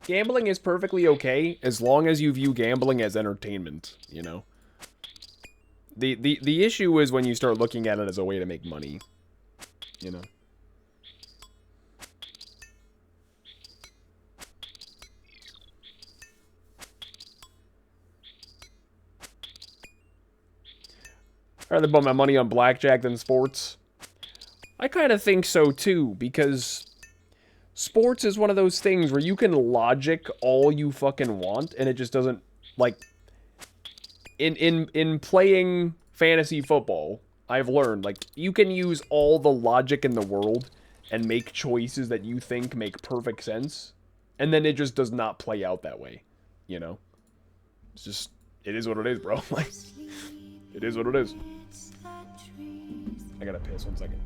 Gambling is perfectly okay as long as you view gambling as entertainment, you know? The issue is when you start looking at it as a way to make money, you know? I'd rather put my money on blackjack than sports. I kind of think so too, because sports is one of those things where you can logic all you fucking want, and it just doesn't, like, in playing fantasy football, I've learned, like, you can use all the logic in the world and make choices that you think make perfect sense, and then it just does not play out that way, you know? It's just, it is what it is, bro. Like, it is what it is. I gotta piss 1 second.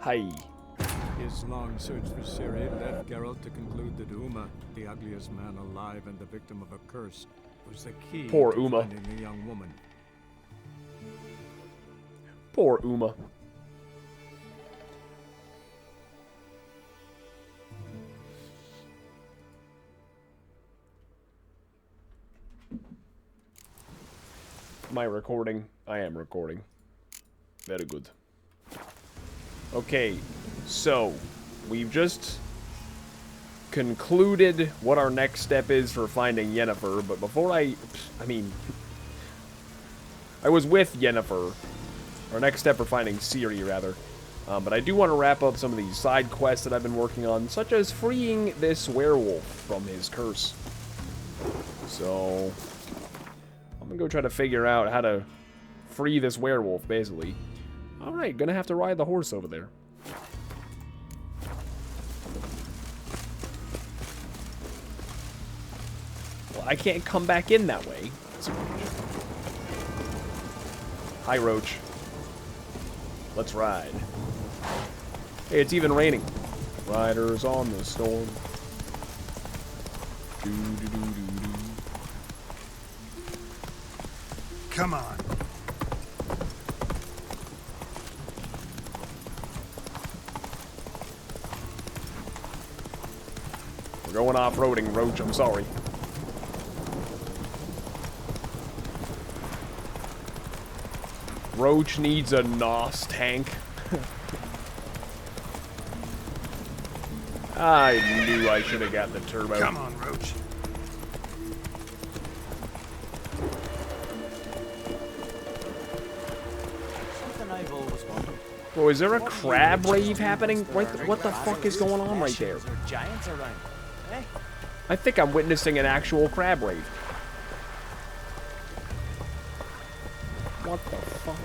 Hi. His long search for Ciri led Geralt to conclude that Uma, the ugliest man alive and the victim of a curse, was the key Poor to Uma. finding the young woman. Poor Uma. Am I recording? I am recording. Very good. Okay, so we've just concluded what our next step is for finding Yennefer, but before I was with Yennefer. Our next step for finding Ciri, rather. But I do want to wrap up some of these side quests that I've been working on, such as freeing this werewolf from his curse. So, I'm gonna go try to figure out how to free this werewolf, basically. Alright, gonna have to ride the horse over there. Well, I can't come back in that way. Hi, Roach. Let's ride. Hey, it's even raining. Riders on the storm. Doo-doo-doo-doo-doo. Come on. We're going off-roading, Roach. I'm sorry. Roach needs a NOS tank. I knew I should have got the turbo. Come on, Roach. Bro, is there a crab rave happening? What the fuck is going on right there? Giants around. Eh? I think I'm witnessing an actual crab rave. What the fuck?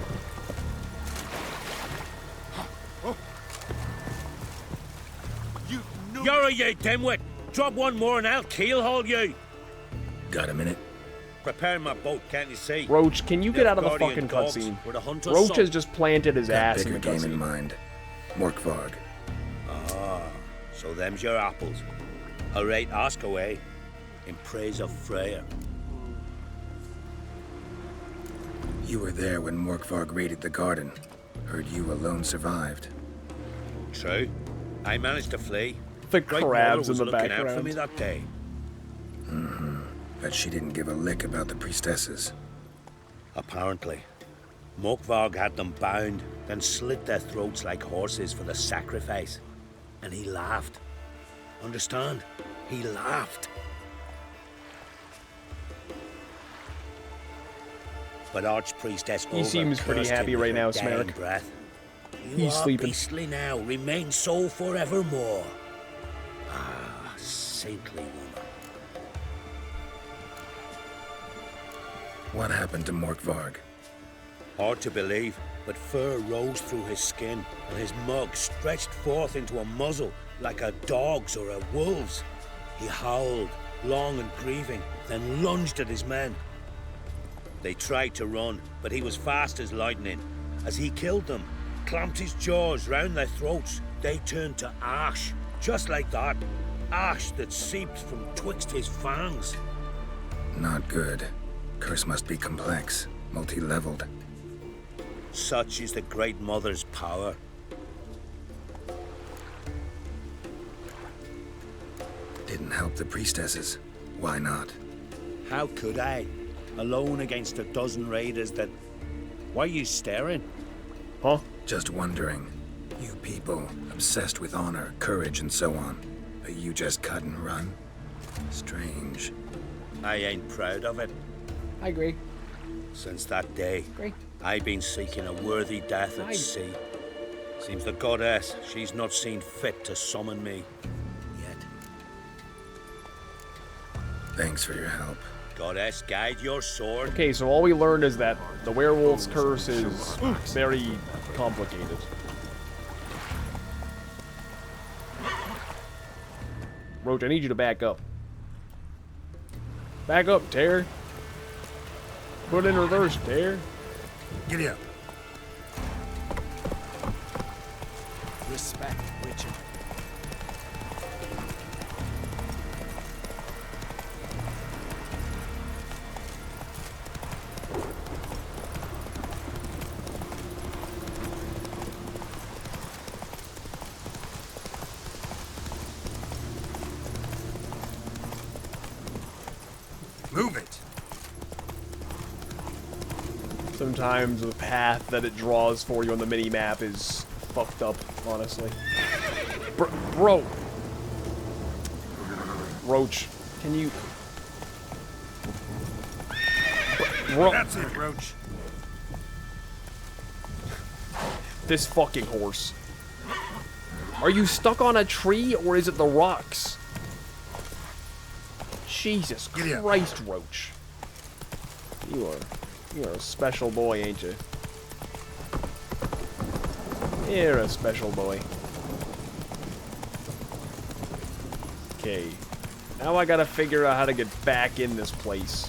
You're a you dimwit! Drop one more and I'll keelhaul you! Got a minute? Prepare my boat, can't you see? Roach, can you get out of the Guardian fucking dogs cutscene? were the hunter's Roach son. has just planted his Got ass in bigger the game in cutscene. mind. Morkvarg. Ah, so them's your apples. Alright, ask away. In praise of Freya. You were there when Morkvarg raided the garden. Heard you alone survived. True. I managed to flee. The Great crabs Mother in was the looking out for me background. that day. Bet she didn't give a lick about the priestesses. Apparently. Morkvarg had them bound, then slit their throats like horses for the sacrifice. And he laughed. Understand? He laughed. But Archpriestess Olga seems pretty cursed him happy with right her now, dying Smerek. breath. You He's are sleeping. beastly now, remain so forevermore. Ah, saintly woman. What happened to Morkvarg? Hard to believe, but fur rose through his skin, and his mug stretched forth into a muzzle like a dog's or a wolf's. He howled, long and grieving, then lunged at his men. They tried to run, but he was fast as lightning. As he killed them, clamped his jaws round their throats, they turned to ash, just like that. Ash that seeped from twixt his fangs. Not good. Curse must be complex, multi-leveled. Such is the Great Mother's power. Didn't help the priestesses. Why not? How could I? Alone against a dozen raiders that... Why are you staring? Huh? Just wondering. You people, obsessed with honor, courage, and so on. But you just cut and run? Strange. I ain't proud of it. I agree. Since that day, Agree. I've been seeking a worthy death at sea. Seems the goddess, she's not seen fit to summon me. Yet. Thanks for your help. Goddess, guide your sword. Okay, so all we learned is that the werewolf's curse is very complicated. Roach, I need you to back up. Back up, Tear. Put in reverse, Tear. Giddy up. Respect, Witcher. Move it. Sometimes the path that it draws for you on the mini-map is fucked up, honestly. Bro! Roach, can you... Bro! That's it, Roach. This fucking horse. Are you stuck on a tree, or is it the rocks? Jesus Giddy up. Christ, Roach. You're a special boy, ain't you? You're a special boy. Okay. Now I gotta figure out how to get back in this place.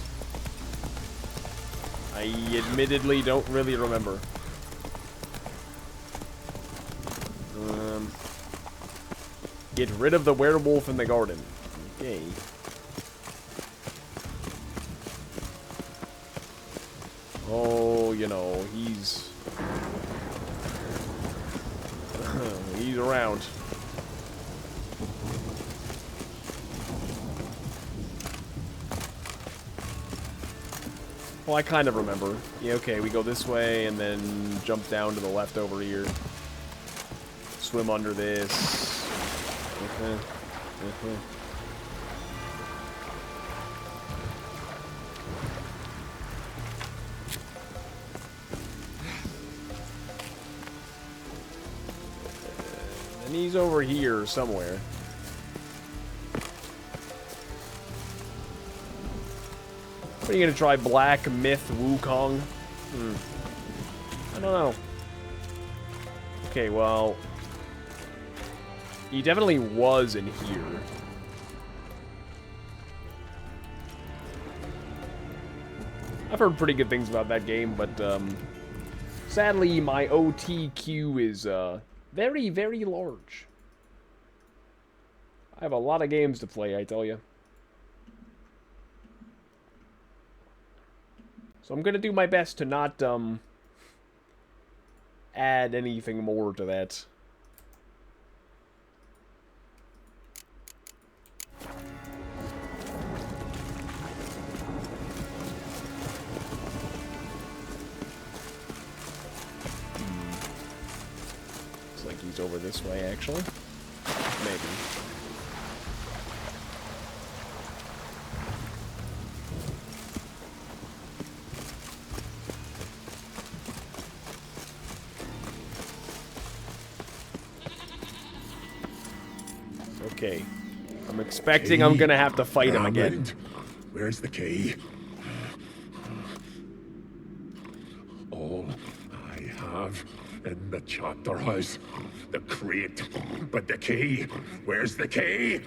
I admittedly don't really remember. Get rid of the werewolf in the garden. Okay. Oh, you know, he's... he's around. Well, I kind of remember. Yeah, okay, we go this way and then jump down to the left over here. Swim under this. And he's over here somewhere. What are you gonna try, Black Myth Wukong? I don't know. Okay, well... he definitely was in here. I've heard pretty good things about that game, but, sadly, my OTQ is, very, very large. I have a lot of games to play, I tell you. So I'm gonna do my best to not, add anything more to that. Looks like he's over this way, actually. Maybe. Okay. I'm expecting I'm gonna have to fight him again. Hammond, where's the key? All I have in the chapter house, the crate, but the key, where's the key?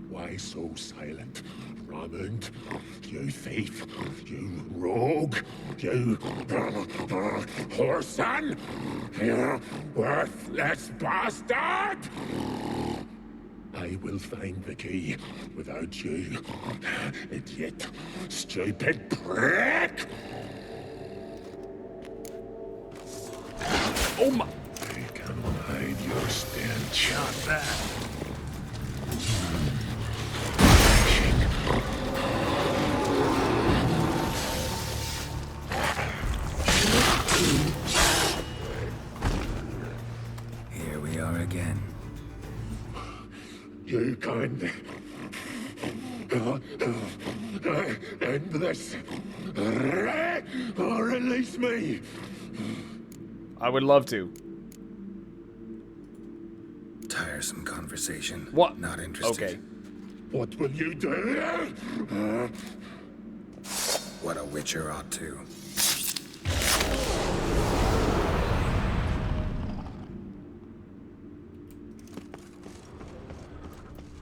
Why so silent, Hammond? You thief, you rogue, you whoreson, you worthless bastard! I will find the key without you, idiot, stupid prick! Oh my... I cannot hide your stench. Not bad. Here we are again. You can end this, or release me. I would love to. Tiresome conversation. What? Not interested. Okay. What will you do? What a witcher ought to.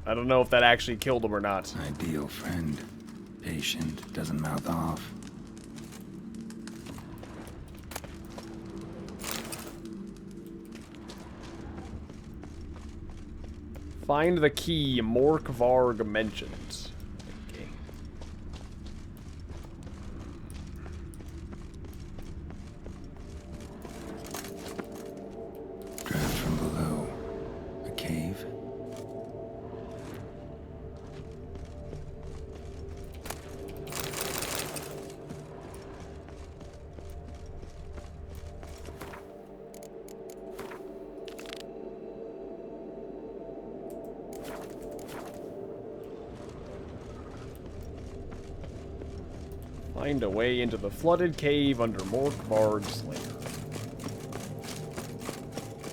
I don't know if that actually killed him or not. Ideal friend. Patient, doesn't mouth off. Find the key Morkvarg mentioned. Okay. Draft from below. A cave. Find a way into the flooded cave under Morkvarg's lair.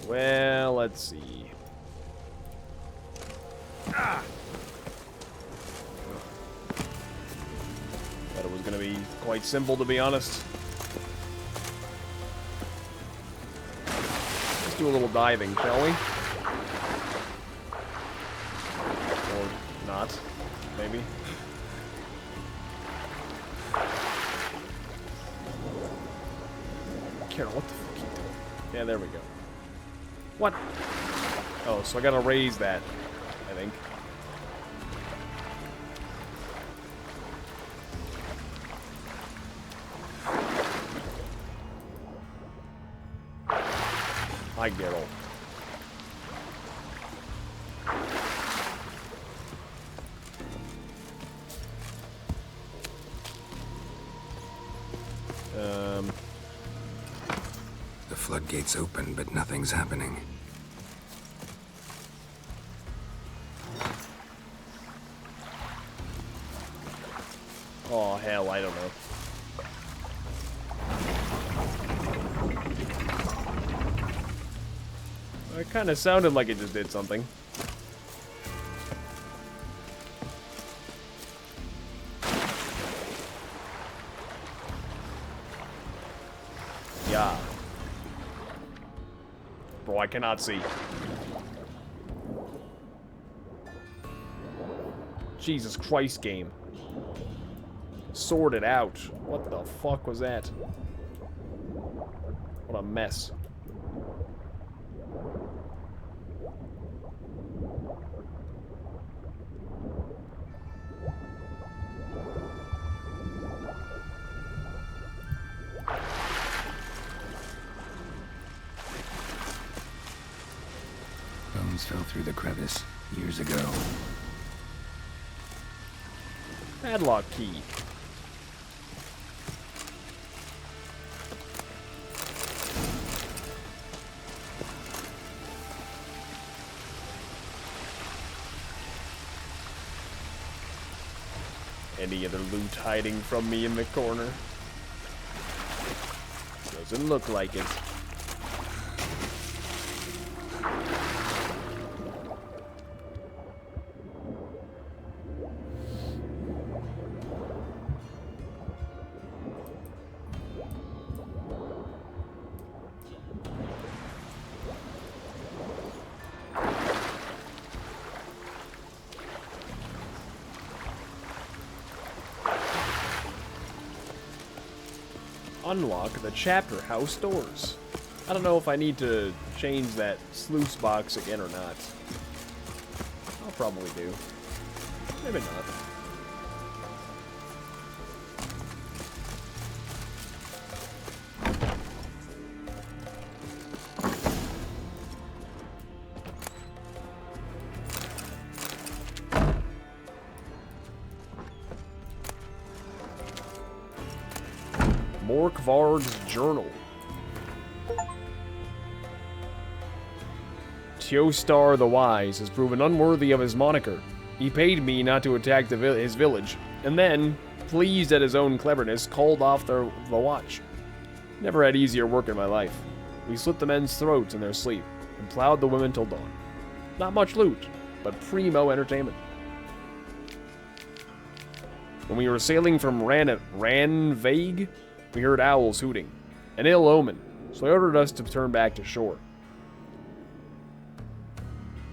Well, let's see. Ah! Thought it was gonna be quite simple, to be honest. Let's do a little diving, shall we? Or not, maybe. Carol, what the fuck are you doing? Yeah, there we go. What? Oh, so I gotta raise that, I think. Hi, Geralt. The floodgates open, but nothing's happening. Oh, hell, I don't know. It kind of sounded like it just did something. Yeah. Bro, I cannot see. Jesus Christ, game. Sort it out. What the fuck was that? What a mess. Bones fell through the crevice years ago. Padlock key. Any other loot hiding from me in the corner? Doesn't look like it. unlock the chapter house doors. I don't know if I need to change that sluice box again or not. I'll probably do. Maybe not. Morkvarg's Journal. Teostar the Wise has proven unworthy of his moniker. He paid me not to attack his village, and then, pleased at his own cleverness, called off the watch. Never had easier work in my life. We slit the men's throats in their sleep, and plowed the women till dawn. Not much loot, but primo entertainment. When we were sailing from Ranvaig, we heard owls hooting. An ill omen, so I ordered us to turn back to shore.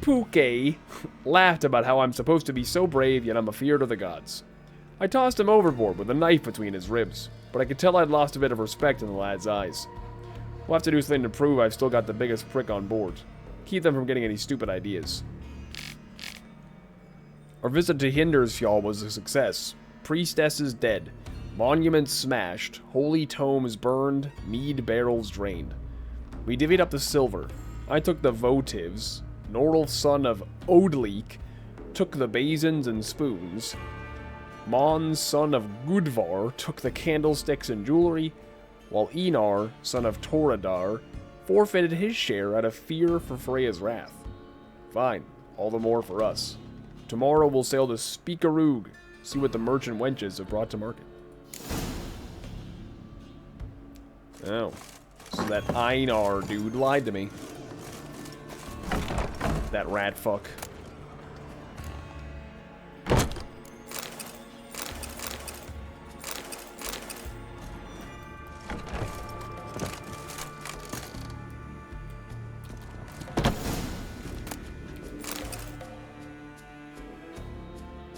Puke laughed about how I'm supposed to be so brave, yet I'm afeared of the gods. I tossed him overboard with a knife between his ribs, but I could tell I'd lost a bit of respect in the lad's eyes. We'll have to do something to prove I've still got the biggest prick on board. Keep them from getting any stupid ideas. Our visit to Hindersfjall was a success. Priestesses dead. Monuments smashed, holy tomes burned, mead barrels drained. We divvied up the silver. I took the votives. Norrl, son of Odleek, took the basins and spoons. Mon, son of Gudvar, took the candlesticks and jewelry, while Enar, son of Toradar, forfeited his share out of fear for Freya's wrath. Fine, all the more for us. Tomorrow we'll sail to Speakerug, see what the merchant wenches have brought to market. Oh, so that Einar dude lied to me. That rat fuck.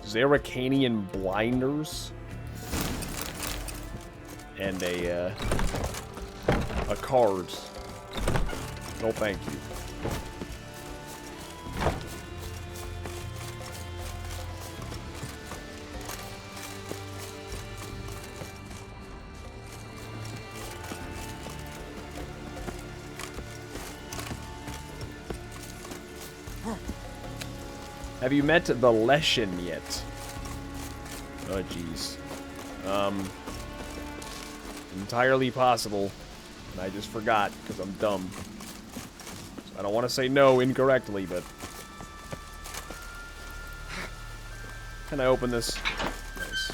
Zeracanian blinders. And a card. No thank you. Have you met the Leshen yet? Oh, jeez. Entirely possible. And I just forgot, because I'm dumb. So I don't want to say no incorrectly, but... Can I open this? Nice.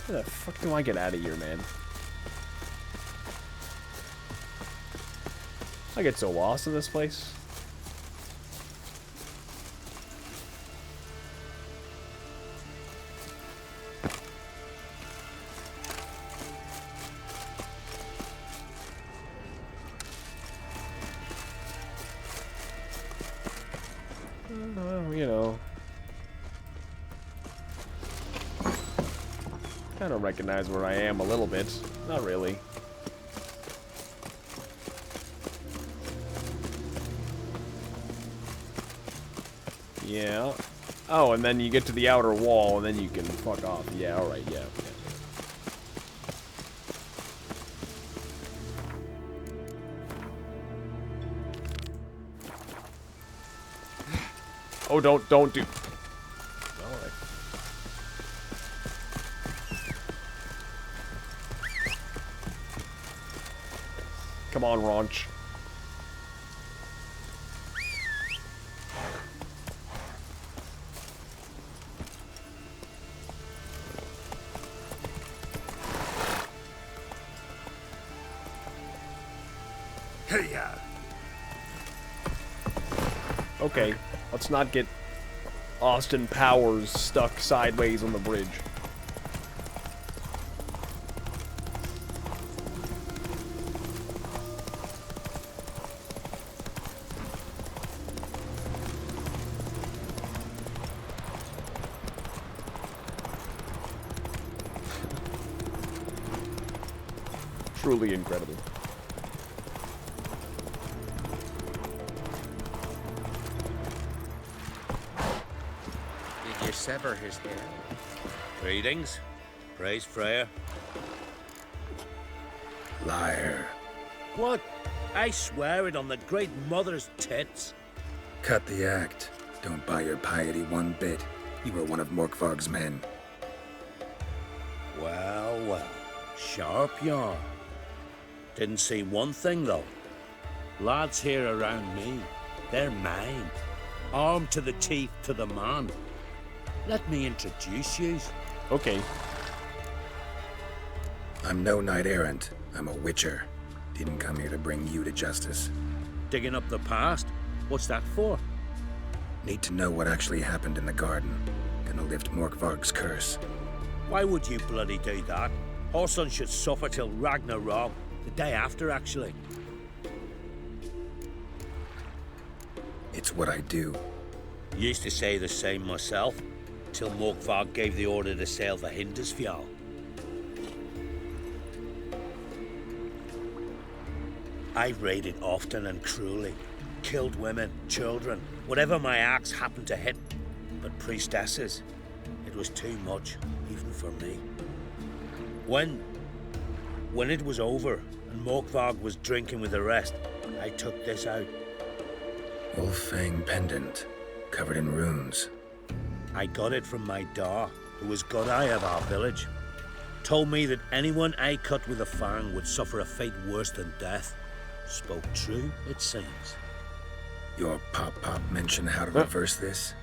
How the fuck do I get out of here, man? I get so lost in this place. You know. Kind of recognize where I am a little bit. Not really. Yeah. Oh, and then you get to the outer wall, and then you can fuck off. Yeah, alright, yeah. Oh, don't do. Alright. Come on, Raunch. Hey, ya. Okay, let's not get Austin Powers stuck sideways on the bridge. Truly incredible. Did you sever his head? Greetings. Praise Freya. Liar. What? I swear it on the Great Mother's tits. Cut the act. Don't buy your piety one bit. You were one of Morkvarg's men. Well, well. Sharp yarn. Didn't see one thing, though. Lads here around me, they're mine. Armed to the teeth to the man. Let me introduce you. Okay. I'm no knight errant. I'm a witcher. Didn't come here to bring you to justice. Digging up the past? What's that for? Need to know what actually happened in the garden. Gonna lift Morkvarg's curse. Why would you bloody do that? Horson should suffer till Ragnarok. The day after, actually. It's what I do. Used to say the same myself, till Morkvarg gave the order to sail for Hindisfjall. I've raided often and cruelly. Killed women, children, whatever my axe happened to hit. But priestesses, it was too much, even for me. When it was over, and Morkvarg was drinking with the rest, I took this out. Wolf-fang pendant, covered in runes. I got it from my da, who was Godai of our village. Told me that anyone I cut with a fang would suffer a fate worse than death. Spoke true, it seems. Your pop-pop mentioned how to reverse this?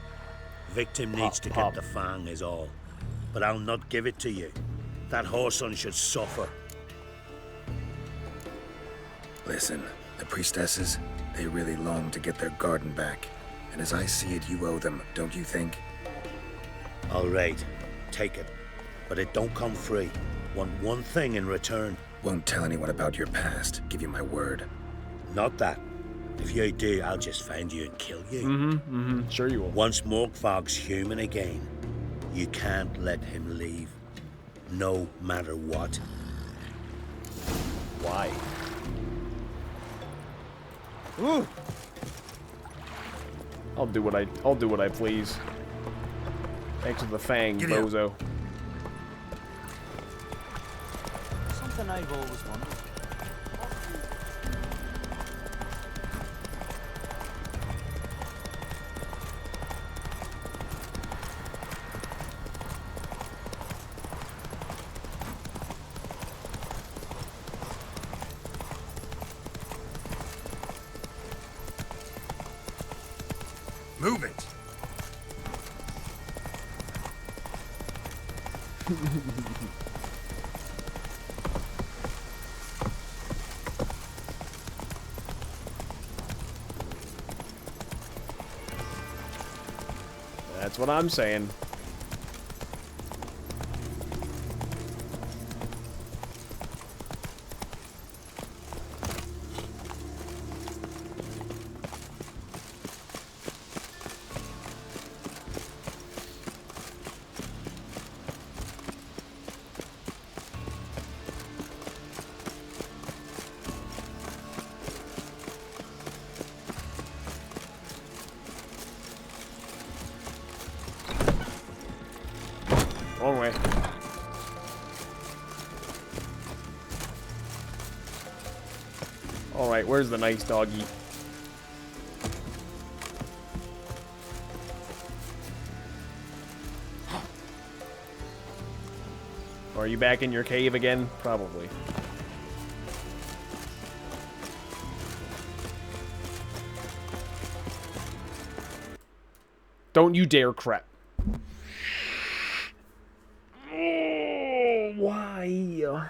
Victim needs to Pop. get the fang is all. But I'll not give it to you. That Horson should suffer. Listen, the priestesses, they really long to get their garden back. And as I see it, you owe them, don't you think? All right, take it. But it don't come free. Want one thing in return. Won't tell anyone about your past, give you my word. Not that. If you do, I'll just find you and kill you. Sure you will. Once Morkvarg's human again, you can't let him leave. No matter what. Why? Ooh. I'll do what I please. Thanks for the fang, Giddy up. bozo. Something I've always wondered. Move it. That's what I'm saying. Wrong way. Alright, where's the nice doggy? Are you back in your cave again? Probably. Don't you dare crap. Why?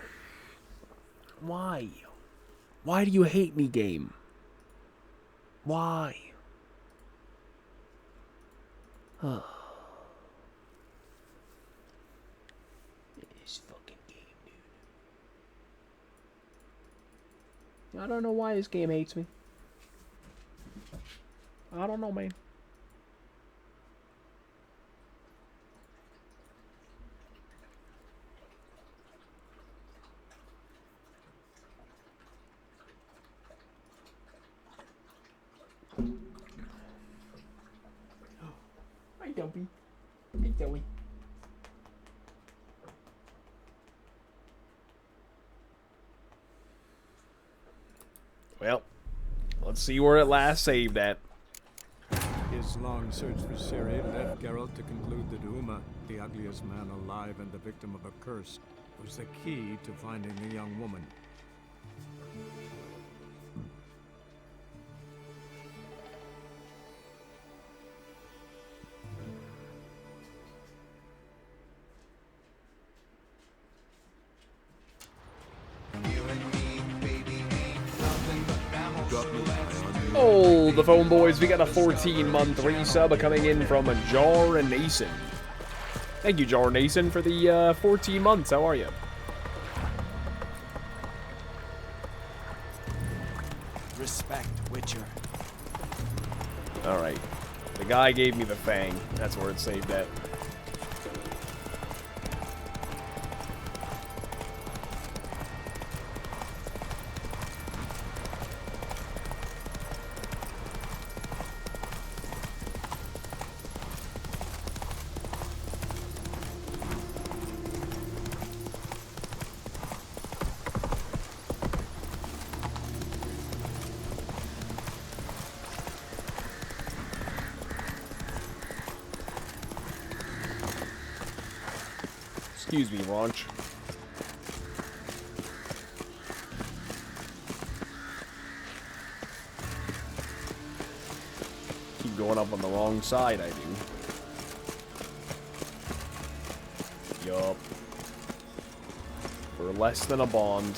Why? Why do you hate me, game? Why? This fucking game, dude. I don't know why this game hates me. I don't know, man. Toby. Hey, Toby. Well, let's see where it last saved at. His long search for Ciri led Geralt to conclude that Uma, the ugliest man alive and the victim of a curse, was the key to finding the young woman. Oh, the phone boys, we got a 14-month resub coming in from Jar Nason. Thank you, Jar Nason, for the 14 months. How are you? Respect, Witcher. Alright. The guy gave me the fang. That's where it saved at. Excuse me, Launch. Keep going up on the wrong side, I do. Yup. For less than a bond.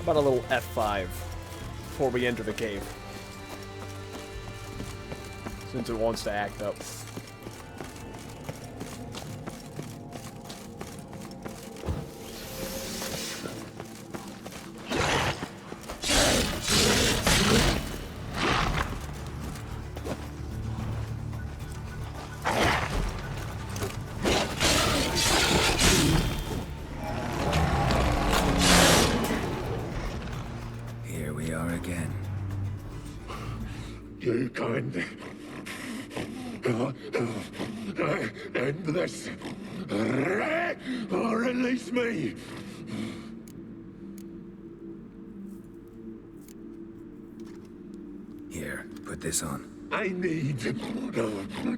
About a little F5 before we enter the cave. Since it wants to act up. Here we are again. You can't end this. Or release me. Here, put this on. I need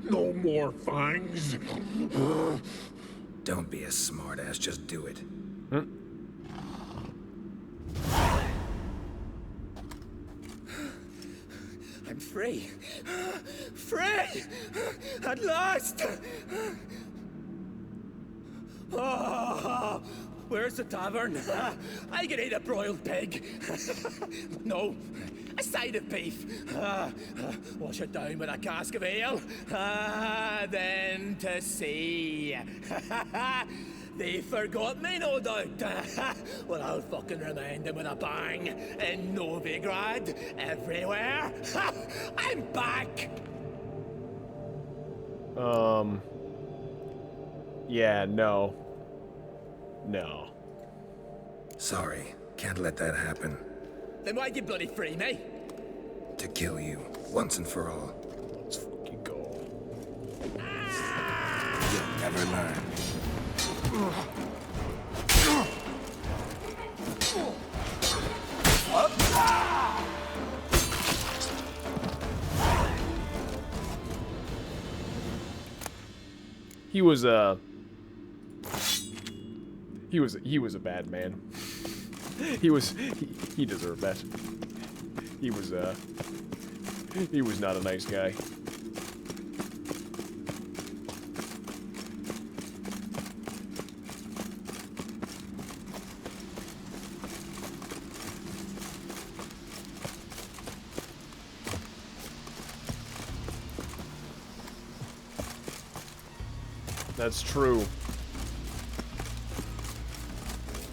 no more fangs. Don't be a smartass, just do it. I'm free. Free! At last! Oh, where's the tavern? I can eat a broiled pig. No, a side of beef. Wash it down with a cask of ale. Then to sea. They forgot me, no doubt. Well, I'll fucking remind them with a bang. In Novigrad, everywhere. I'm back! Yeah, no. No. Sorry, can't let that happen. Then why'd you bloody free me? To kill you, once and for all. Let's fucking go. You'll never learn. He was a bad man. He deserved that. He was not a nice guy. That's true.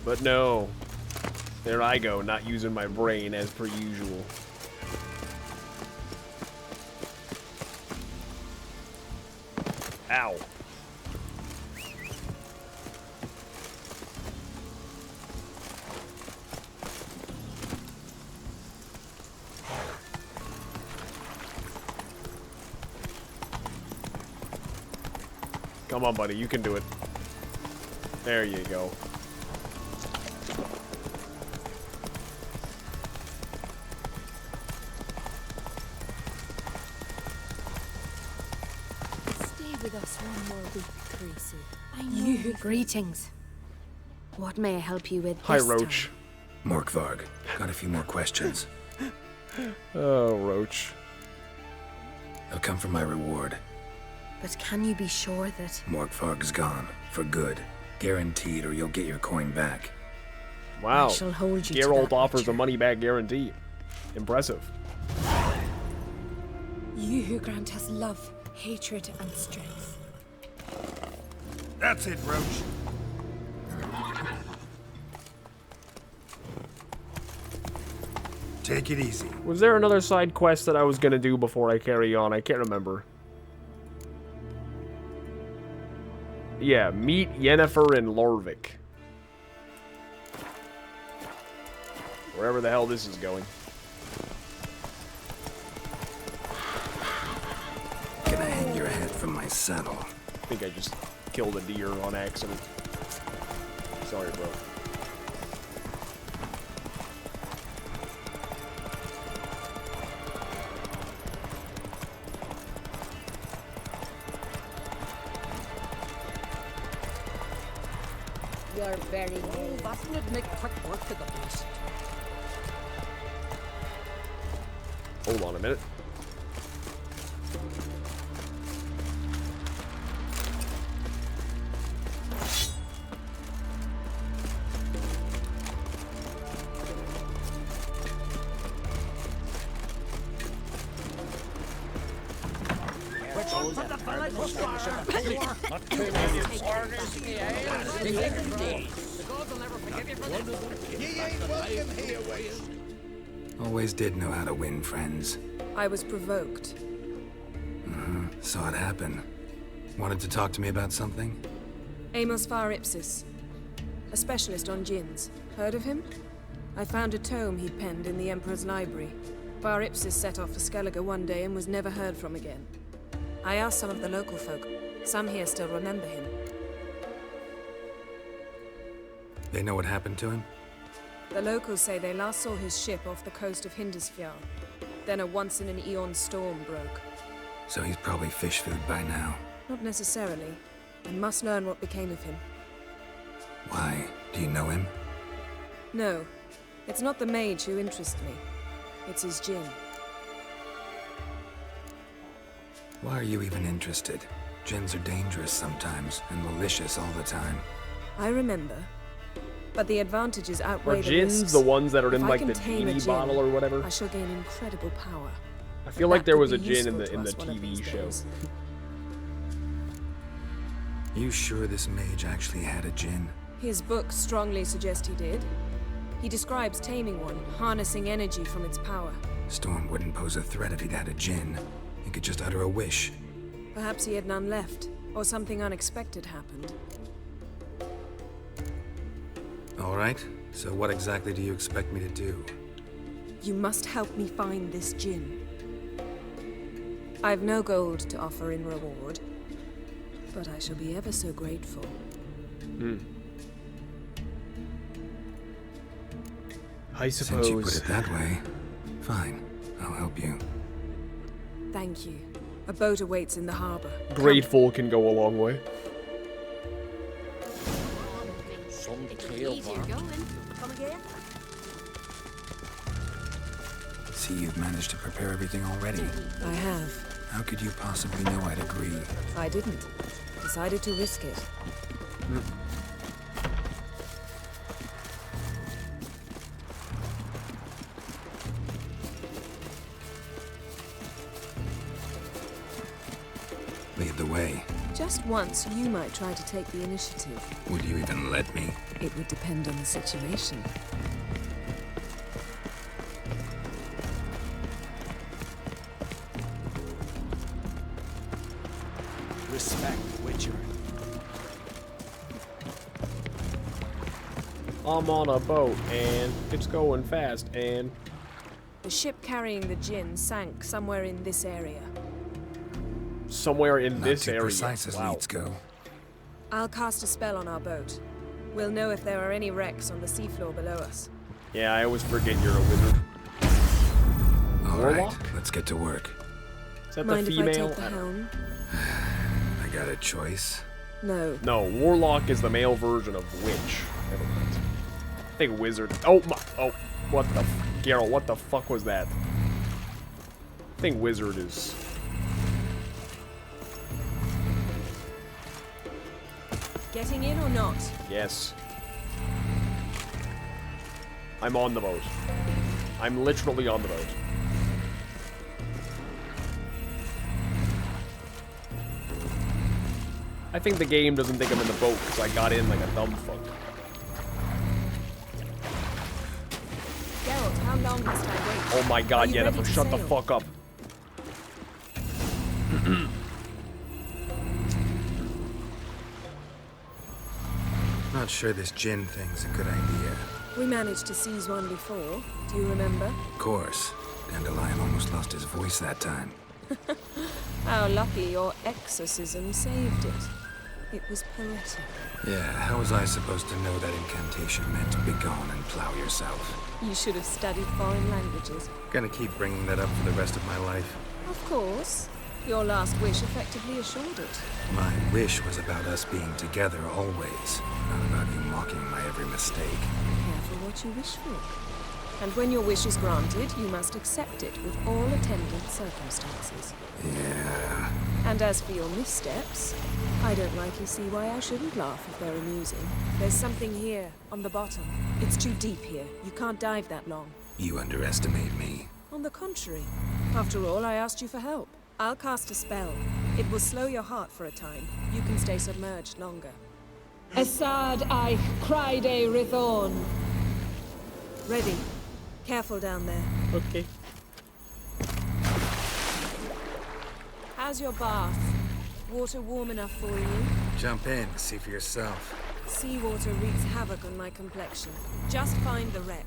But no. There I go, not using my brain as per usual. Ow. Come on, buddy, you can do it. There you go. Stay with us one more week, Tracy. I know. Greetings. What may I help you with? Hi, this Roach. time? Morkvarg, got a few more questions. Oh, Roach. They'll come for my reward. But can you be sure that... Morkvarg's gone. For good. Guaranteed, or you'll get your coin back. Wow. I shall hold you to Geralt that, offers a Witcher. money-back guarantee. Impressive. You who grant us love, hatred, and strength. That's it, Roach. Take it easy. Was there another side quest that I was gonna do before I carry on? I can't remember. Yeah, meet Yennefer and Lorvik. Wherever the hell this is going. Can I hang your head from my saddle? I think I just killed a deer on accident. Sorry, bro. You're very brave. Doesn't it make quick work of the beast? Hold on a minute. Always did know how to win friends. I was provoked. Saw it happen. Wanted to talk to me about something? Amos Var Ipsis, a specialist on djinns. Heard of him? I found a tome he'd penned in the Emperor's library. Var Ipsis set off for Skellige one day and was never heard from again. I asked some of the local folk. Some here still remember him. They know what happened to him? The locals say they last saw his ship off the coast of Hindisfjall. Then a once-in-an-eon storm broke. So he's probably fish food by now. Not necessarily. I must learn what became of him. Why? Do you know him? No, it's not the mage who interests me. It's his djinn. Why are you even interested? Djinns are dangerous sometimes, and malicious all the time. I remember. But the advantages outweigh Are the djinns risks. the ones that are in If I like can the tame a genie djinn, bottle or whatever? I shall gain incredible power. I feel like That there could was a be djinn in useful the to us one of TV these show. days. You sure this mage actually had a djinn? His books strongly suggest he did. He describes taming one, harnessing energy from its power. Storm wouldn't pose a threat if he'd had a djinn. He could just utter a wish. Perhaps he had none left, or something unexpected happened. All right, so what exactly do you expect me to do? You must help me find this djinn. I've no gold to offer in reward, but I shall be ever so grateful. I Since you put suppose. it that way, fine, I'll help you. Thank you. A boat awaits in the harbor. Grateful can go a long way. Some tail bar. See, you've managed to prepare everything already. I have. How could you possibly know I'd agree? I didn't. Decided to risk it. Lead the way. Just once, you might try to take the initiative. Would you even let me? It would depend on the situation. Respect, Witcher. I'm on a boat, and it's going fast, and... The ship carrying the gin sank somewhere in this area. Somewhere in Not this too area. precise as Wow. leads go. I'll cast a spell on our boat. We'll know if there are any wrecks on the seafloor below us. Yeah, I always forget you're a wizard. All Warlock? right, let's get to work. Is that Mind the if I female? take the helm? I got a choice. No. No, Warlock is the male version of Witch. Never mind. I think Wizard. Oh, my. Oh, what the. Geralt, what the fuck was that? I think Wizard is. Getting in or not? Yes. I'm on the boat. I'm literally on the boat. I think the game doesn't think I'm in the boat because I got in like a dumb fuck. Geralt, how long must I wait? Oh my god, Are you ready Yennefer, to shut the sail? fuck up. Not sure this gin thing's a good idea. We managed to seize one before. Do you remember? Of course. Dandelion almost lost his voice that time. How lucky your exorcism saved it. It was poetic. Yeah, how was I supposed to know that incantation meant begone and plow yourself? You should have studied foreign languages. Gonna keep bringing that up for the rest of my life. Of course. Your last wish effectively assured it. My wish was about us being together always, not about you mocking my every mistake. Careful what you wish for. And when your wish is granted, you must accept it with all attendant circumstances. Yeah. And as for your missteps, I don't rightly see why I shouldn't laugh if they're amusing. There's something here, on the bottom. It's too deep here. You can't dive that long. You underestimate me. On the contrary. After all, I asked you for help. I'll cast a spell. It will slow your heart for a time. You can stay submerged longer. Assad I cried a Rithorn. Ready. Careful down there. Okay. How's your bath? Water warm enough for you? Jump in, see for yourself. Seawater wreaks havoc on my complexion. Just find the wreck.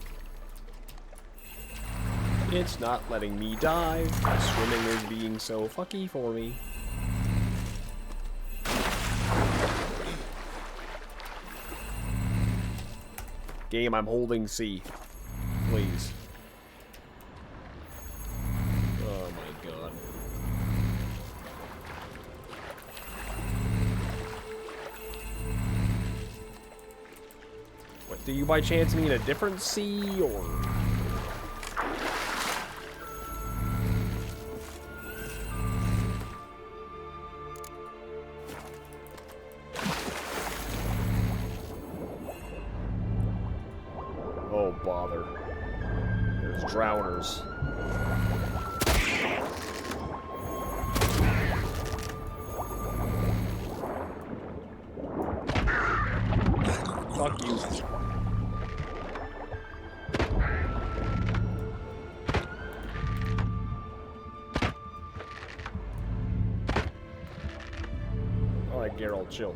It's not letting me dive. Swimming is being so fucky for me. Game, I'm holding C. Please. Oh my god. What, do you by chance mean a different C, or...? Oh, bother. There's drowners. Fuck you. Alright, Geralt, chill.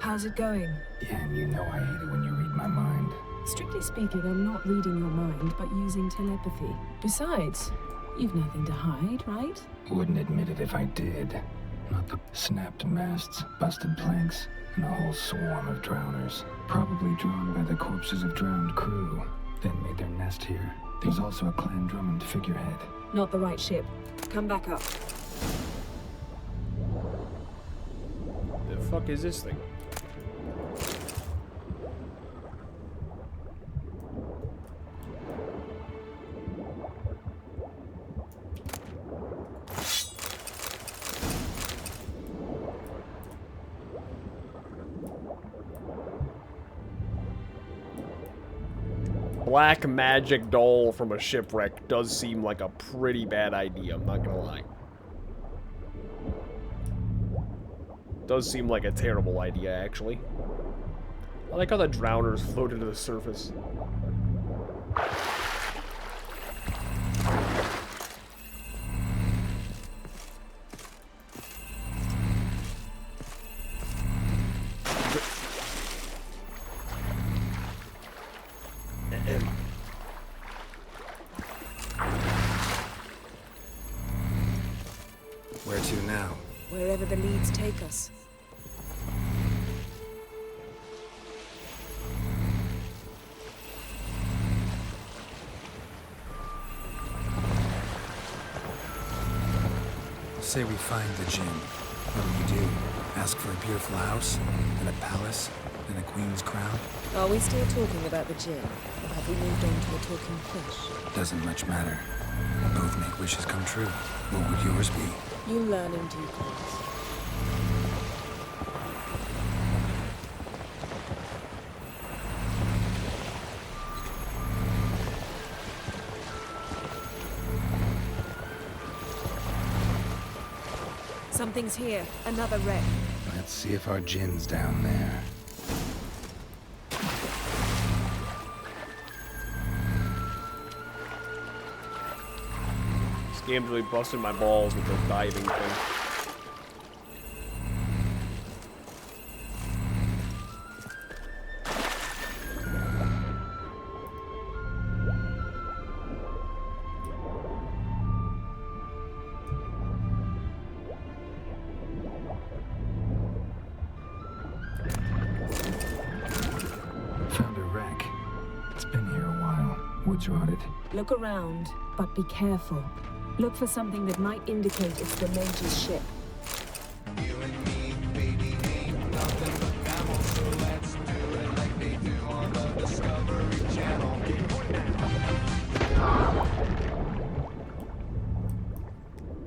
How's it going? Yeah, and you know I hate it when you read my mind. Strictly speaking, I'm not reading your mind, but using telepathy. Besides, you've nothing to hide, right? Wouldn't admit it if I did. Not the snapped masts, busted planks, and a whole swarm of drowners. Probably drawn by the corpses of drowned crew. Then made their nest here. There's also a Clan Drummond figurehead. Not the right ship. Come back up. The fuck is this thing? Black magic doll from a shipwreck does seem like a pretty bad idea, I'm not gonna lie. Does seem like a terrible idea, actually. I like how the drowners floated to the surface. Where to now? Wherever the leads take us. Say we find the Jinn. What do? Ask for a beautiful house, and a palace, and a queen's crown? Are we still talking about the Jinn? Or have we moved on to a talking fish? Doesn't much matter. Both make wishes come true. What would yours be? You learn in due course. Something's here. Another wreck. Let's see if our Jinn's down there. This game's really busting my balls with the diving thing. Found a wreck. It's been here a while. Wood's rotted. Look around, but be careful. Look for something that might indicate it's the Mage's ship.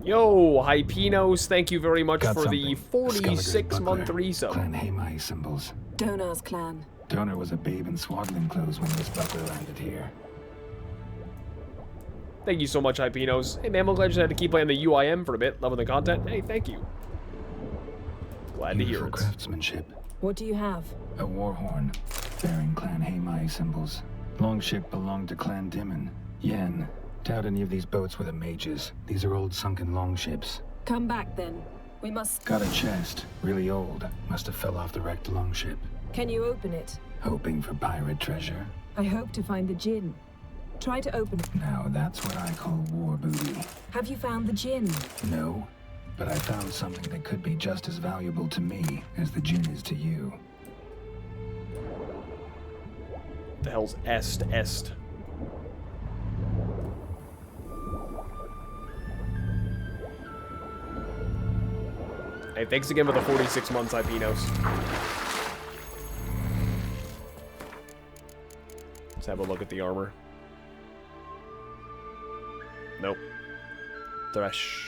Yo, Hypinos, thank you very much Got for the something. 46-month resub. Clan Hamai symbols. Donar's clan. Donar was a babe in swaddling clothes when this buckler landed here. Thank you so much, Hypinos. Hey, Mammal, glad you had to keep playing the UIM for a bit. Loving the content. Hey, thank you. Glad to hear Beautiful it. craftsmanship. What do you have? A war horn, bearing Clan Hamai symbols. Longship belonged to Clan Dimon. Yen. Doubt any of these boats were the mages. These are old sunken longships. Come back then. We must... Got a chest, really old. Must have fell off the wrecked longship. Can you open it? Hoping for pirate treasure. I hope to find the Jinn. Try to open it. Now that's what I call war booty. Have you found the Jinn? No, but I found something that could be just as valuable to me as the Jinn is to you. What the hell's est? Hey, thanks again for the 46 months, Hypinos. Let's have a look at the armor. Nope. Thresh.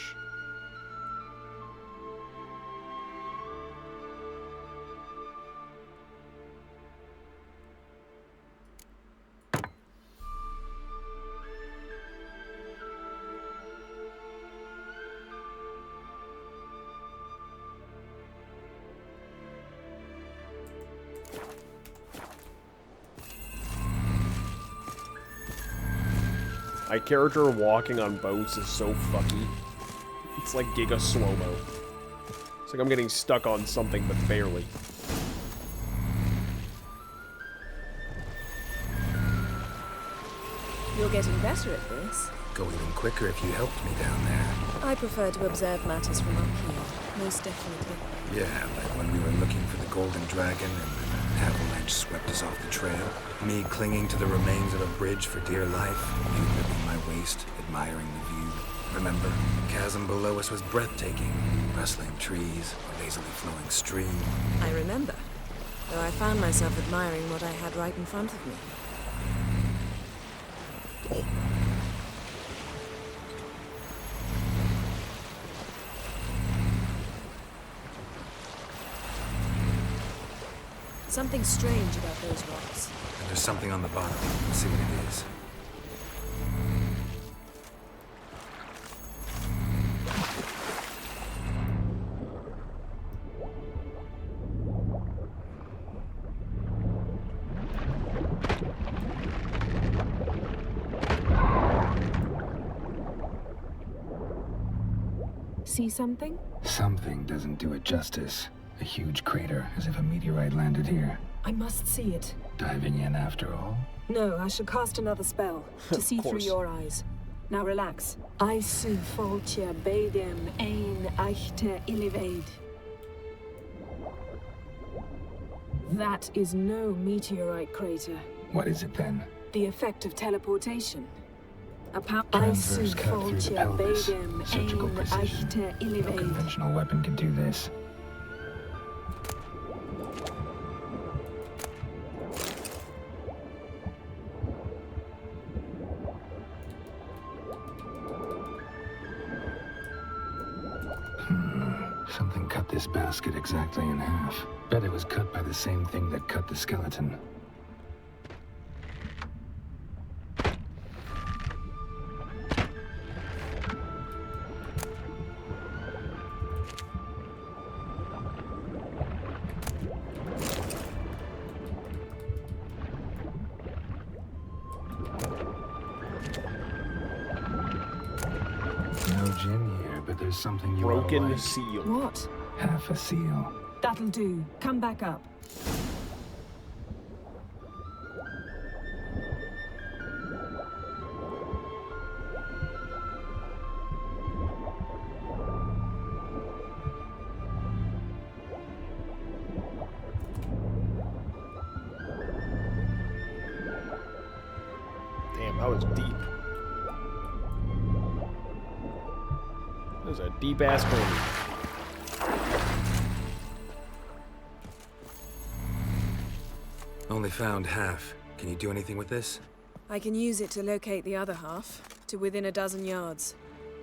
My character walking on boats is so fucky. It's like Giga Slow-Mo. It's like I'm getting stuck on something, but barely. You're getting better at this. Go even quicker if you helped me down there. I prefer to observe matters from up here, most definitely. Yeah, like when we were looking for the Golden Dragon and an avalanche swept us off the trail. Me clinging to the remains of a bridge for dear life. You gripping my waist, admiring the view. Remember, the chasm below us was breathtaking. Rustling trees, a lazily flowing stream. I remember, though I found myself admiring what I had right in front of me. Something strange about those rocks. And there's something on the bottom. Let's see what it is. See something? Something doesn't do it justice. A huge crater, as if a meteorite landed here. I must see it. Diving in after all? No, I shall cast another spell to see through your eyes. Now relax. Aisu foltia bedem ein eichte illivaid. That is no meteorite crater. What is it then? The effect of teleportation. A Transverse cut through the pelvis. Surgical precision. No illivaid. conventional weapon can do this. Something cut this basket exactly in half. Bet it was cut by the same thing that cut the skeleton. No gin here, but there's something you ought to Broken like. seal. What? Half a seal. That'll do. Come back up. Damn, that was deep. That was a deep-ass crater. Only found half. Can you do anything with this? I can use it to locate the other half, to within a dozen yards.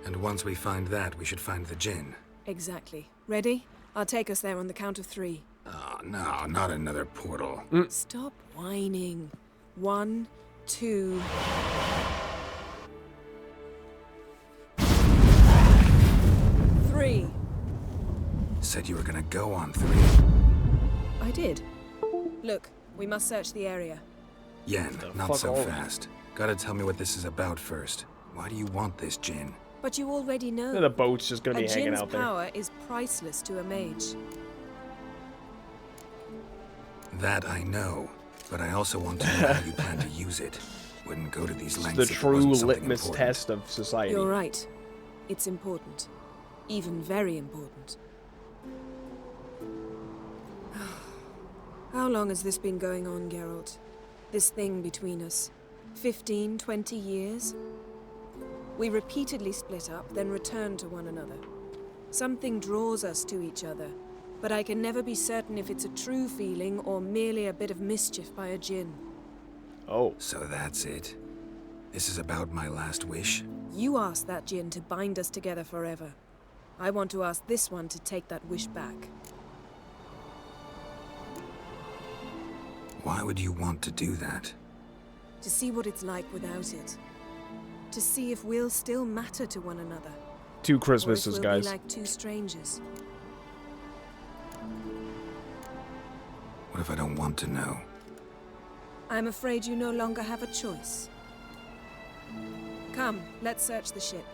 And once we find that, we should find the gin. Exactly. Ready? I'll take us there on the count of 3. Oh, no, not another portal. Stop whining. 1, 2... Said you were gonna go on 3. I did. Look, we must search the area. Yen, not so fast. Gotta tell me what this is about first. Why do you want this gin? But you already know. The boat's just gonna be hanging gin's out there. power is priceless to a mage. That I know, but I also want to know how you plan to use it. Wouldn't go to these lengths The if it true wasn't something litmus important. test of society. You're right. It's important. Even very important. How long has this been going on, Geralt? This thing between us? 15, 20 years? We repeatedly split up, then returned to one another. Something draws us to each other, but I can never be certain if it's a true feeling or merely a bit of mischief by a djinn. Oh. So that's it. This is about my last wish? You asked that djinn to bind us together forever. I want to ask this one to take that wish back. Why would you want to do that? To see what it's like without it. To see if we'll still matter to one another. 2 Or Christmases, if we'll guys. be like 2 strangers. What if I don't want to know? I'm afraid you no longer have a choice. Come, let's search the ship.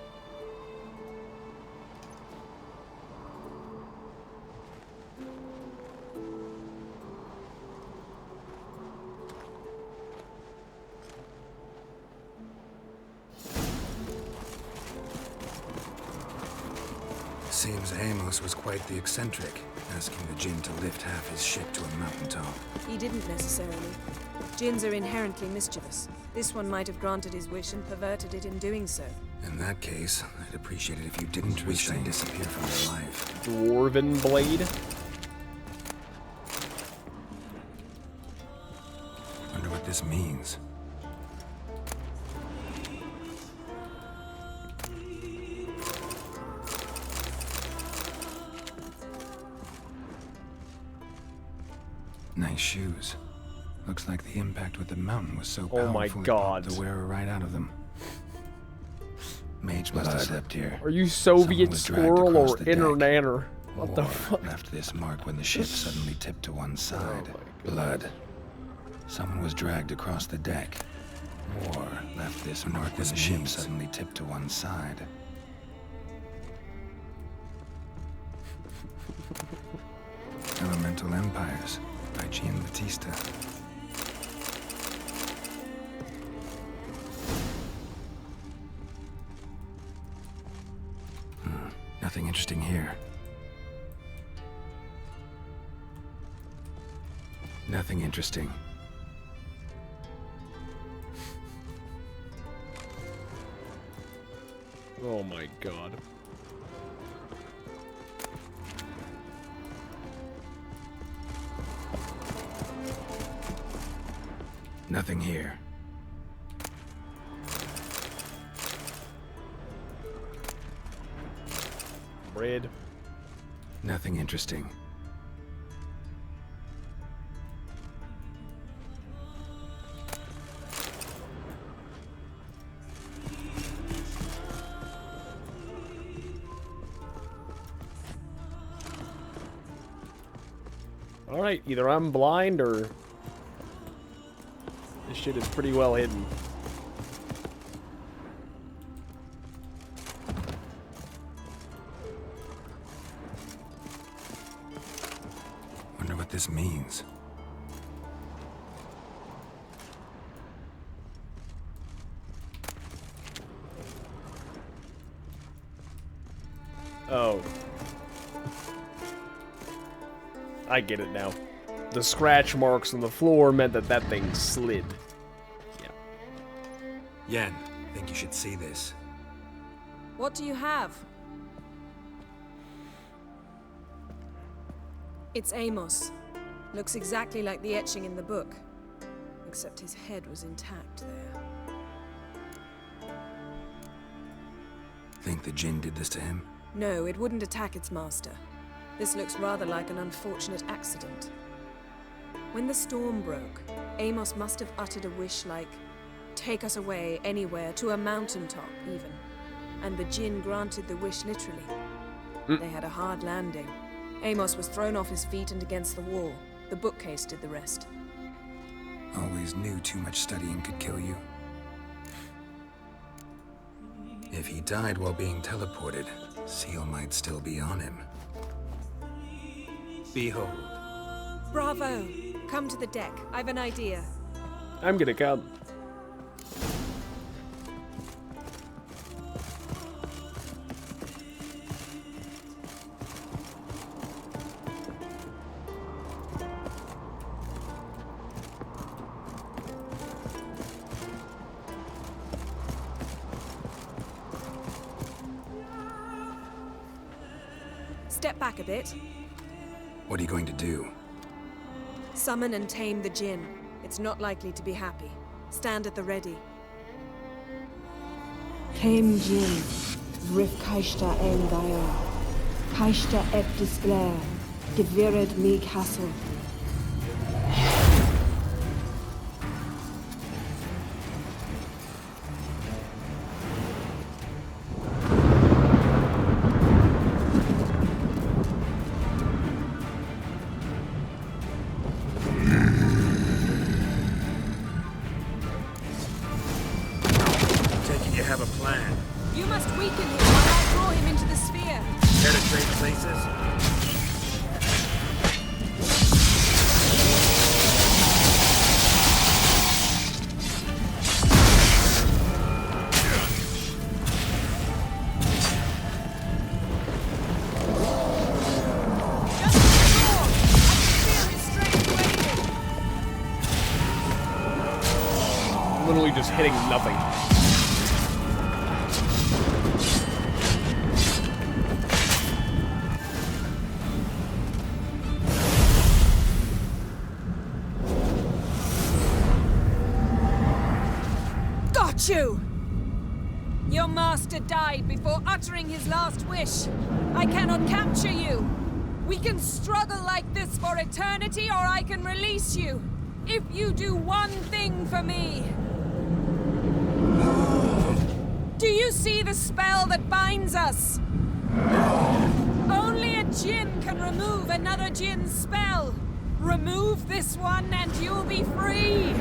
Seems Amos was quite the eccentric, asking the djinn to lift half his ship to a mountaintop. He didn't necessarily. Djinns are inherently mischievous. This one might have granted his wish and perverted it in doing so. In that case, I'd appreciate it if you didn't wish I'd disappear from your life. Dwarven blade? Wonder what this means. Nice shoes. Looks like the impact with the mountain was so Oh my powerful it God. popped the wearer right out of them. Mage must have slept here. Are you Soviet was dragged squirrel across or the deck. inner nanner? What the Or fuck? left this mark when the ship suddenly tipped to one side. Oh Blood. Someone was dragged across the deck. Or left this mark when the ship suddenly tipped to one side. Elemental Empires by Giambattista. Nothing interesting here. Nothing interesting. Oh my god. Nothing here. Bread. Nothing interesting. Alright, either I'm blind or this shit is pretty well hidden. Wonder what this means. Oh. I get it now. The scratch marks on the floor meant that that thing slid. Yeah. Yen, think you should see this. What do you have? It's Amos. Looks exactly like the etching in the book. Except his head was intact there. Think the Jinn did this to him? No, it wouldn't attack its master. This looks rather like an unfortunate accident. When the storm broke, Amos must have uttered a wish like, "Take us away, anywhere, to a mountaintop, even." And the Jinn granted the wish literally. They had a hard landing. Amos was thrown off his feet and against the wall. The bookcase did the rest. Always knew too much studying could kill you. If he died while being teleported, Seal might still be on him. Behold. Bravo! Come to the deck. I've an idea. I'm gonna come. Step back a bit. What are you going to do? Summon and tame the Jinn. It's not likely to be happy. Stand at the ready. Came Jinn, Vrif Kaishta ein Gaia, Kaishta et Displair, Gevired me Castle. You have a plan. You must weaken him while I draw him into the sphere. Penetrate places? Literally just hitting nothing. You! Your master died before uttering his last wish. I cannot capture you. We can struggle like this for eternity, or I can release you. If you do one thing for me. Do you see the spell that binds us? Only a Jinn can remove another Jinn's spell. Remove this one and you'll be free.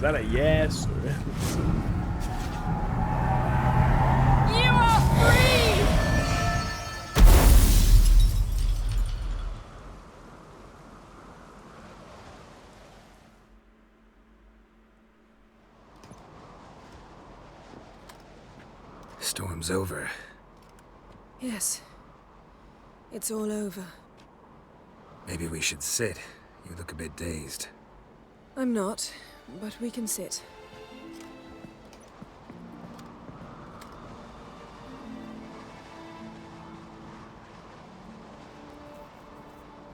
that a yes? You are free! Storm's over. Yes. It's all over. Maybe we should sit. You look a bit dazed. I'm not, but we can sit.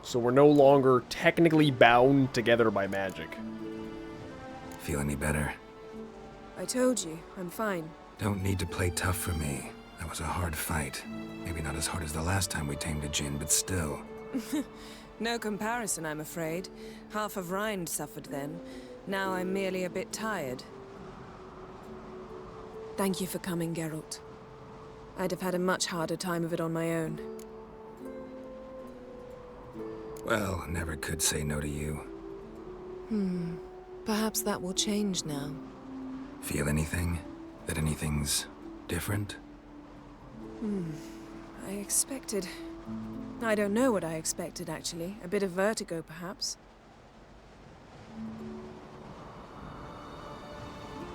So we're no longer technically bound together by magic. Feel any better? I told you, I'm fine. Don't need to play tough for me. That was a hard fight. Maybe not as hard as the last time we tamed a djinn, but still. No comparison, I'm afraid. Half of Rind suffered then. Now I'm merely a bit tired. Thank you for coming, Geralt. I'd have had a much harder time of it on my own. Well, never could say no to you. Perhaps that will change now. Feel anything? That anything's different? I expected... I don't know what I expected, actually. A bit of vertigo, perhaps.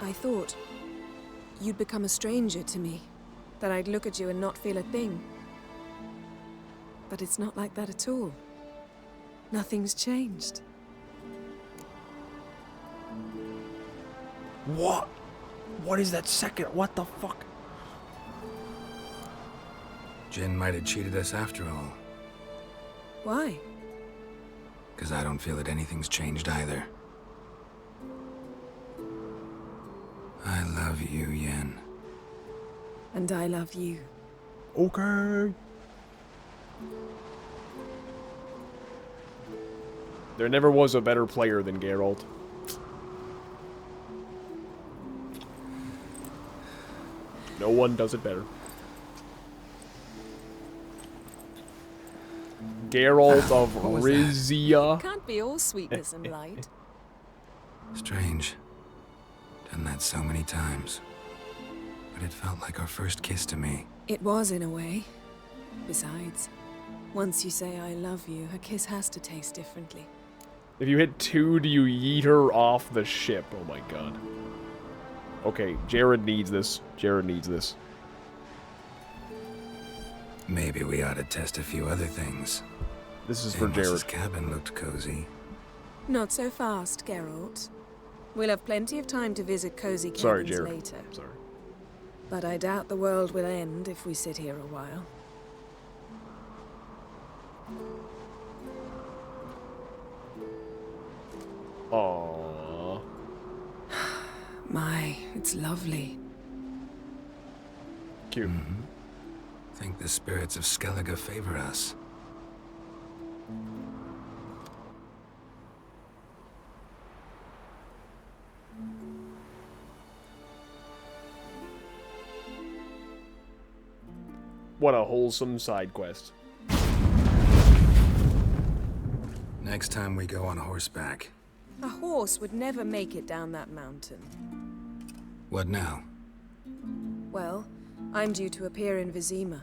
I thought you'd become a stranger to me. That I'd look at you and not feel a thing. But it's not like that at all. Nothing's changed. What? What is that second? What the fuck? Jinn might have cheated us after all. Why? Because I don't feel that anything's changed either. I love you, Yen. And I love you. Okay. There never was a better player than Geralt. No one does it better. Geralt of Rivia. Can't be all sweetness and light. Strange. Done that so many times. But it felt like our first kiss to me. It was, in a way. Besides, once you say I love you, a kiss has to taste differently. If you hit 2, do you yeet her off the ship? Oh my god. Okay, Jared needs this. Jared needs this. Maybe we ought to test a few other things. This is for Amos's Jared. cabin looked cozy. Not so fast, Geralt. We'll have plenty of time to visit cozy cabins Jared. later. Sorry. But I doubt the world will end if we sit here a while. Aww. My, it's lovely. Cute. Think the spirits of Skellige favor us. What a wholesome side quest. Next time we go on horseback. A horse would never make it down that mountain. What now? Well, I'm due to appear in Vizima.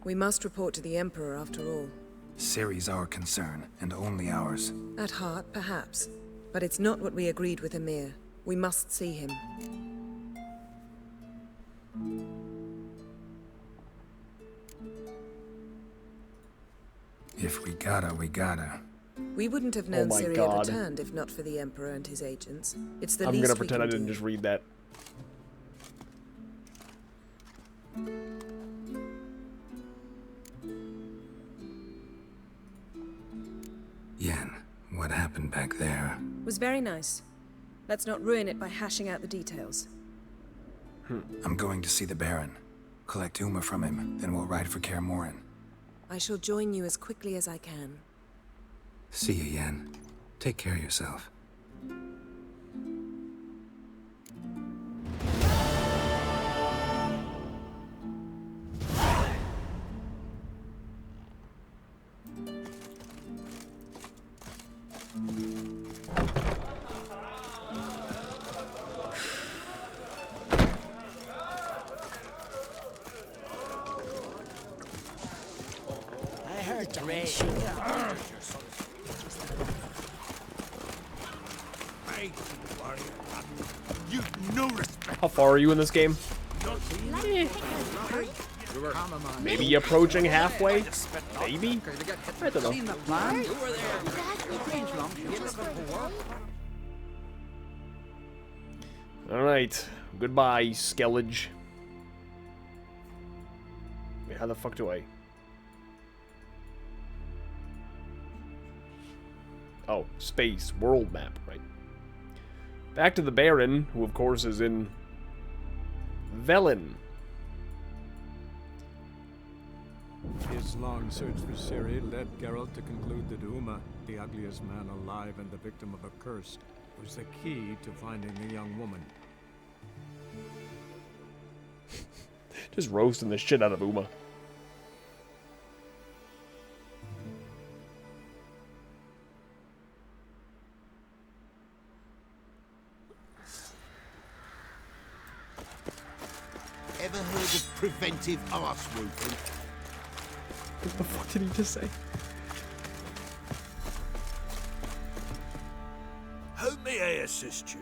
We must report to the Emperor after all. Ciri's our concern, and only ours. At heart, perhaps. But it's not what we agreed with Emir. We must see him. If we gotta, we gotta. We wouldn't have known my Ciri God. had returned if not for the Emperor and his agents. It's the I'm least gonna we pretend can I didn't do. just read that. Yen, what happened back there? Was very nice. Let's not ruin it by hashing out the details. I'm going to see the Baron. Collect Uma from him, then we'll ride for Kaer Morhen. I shall join you as quickly as I can. See you, Yen. Take care of yourself. How far are you in this game? Maybe approaching halfway? Maybe? I don't know. Alright. Goodbye, Skellage. Wait, how the fuck do I... Oh, space, world map, right. Back to the Baron, who of course is in... Velen. His long search for Ciri led Geralt to conclude that Uma, the ugliest man alive and the victim of a curse, was the key to finding the young woman. Just roasting the shit out of Uma. Ever heard of preventive arse whooping? What the fuck did he just say? How may I assist you?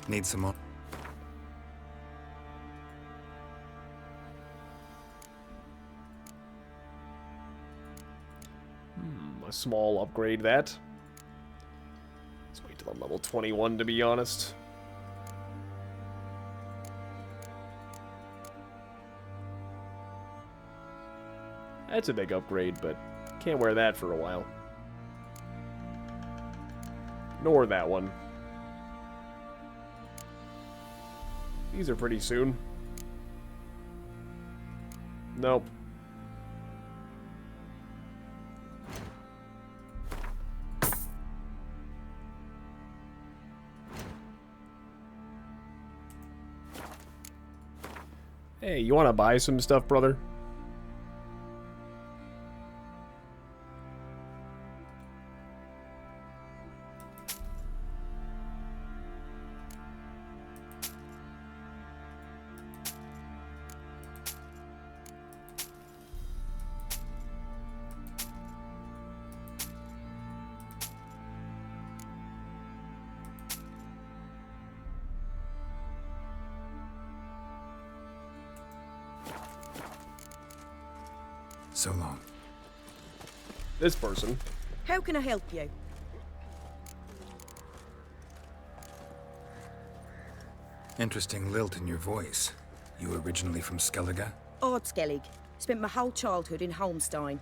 Need some more. A small upgrade that. Let's wait till I'm level 21 to be honest. That's a big upgrade, but can't wear that for a while. Nor that one. These are pretty soon. Nope. Hey, you want to buy some stuff, brother? So long. This person. How can I help you? Interesting lilt in your voice. You originally from Skellige? Ardskellig. Spent my whole childhood in Holmstein.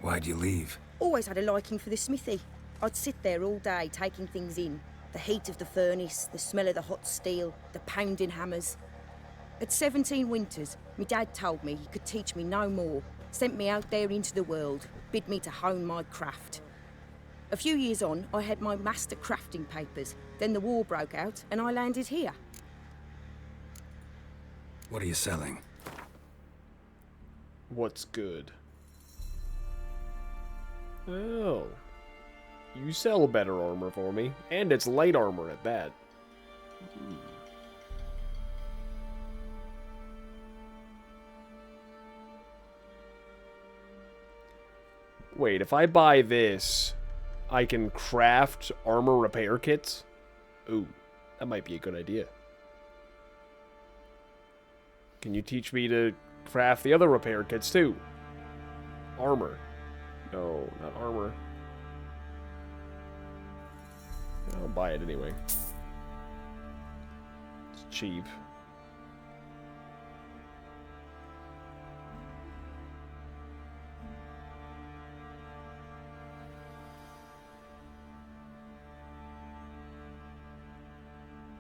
Why'd you leave? Always had a liking for the smithy. I'd sit there all day taking things in. The heat of the furnace, the smell of the hot steel, the pounding hammers. At 17 winters, my dad told me he could teach me no more. Sent me out there into the world, bid me to hone my craft. A few years on, I had my master crafting papers. Then the war broke out, and I landed here. What are you selling? What's good? Oh. You sell better armor for me, and it's light armor at that. Wait, if I buy this, I can craft armor repair kits? Ooh, that might be a good idea. Can you teach me to craft the other repair kits too? Armor. No, not armor. I'll buy it anyway. It's cheap.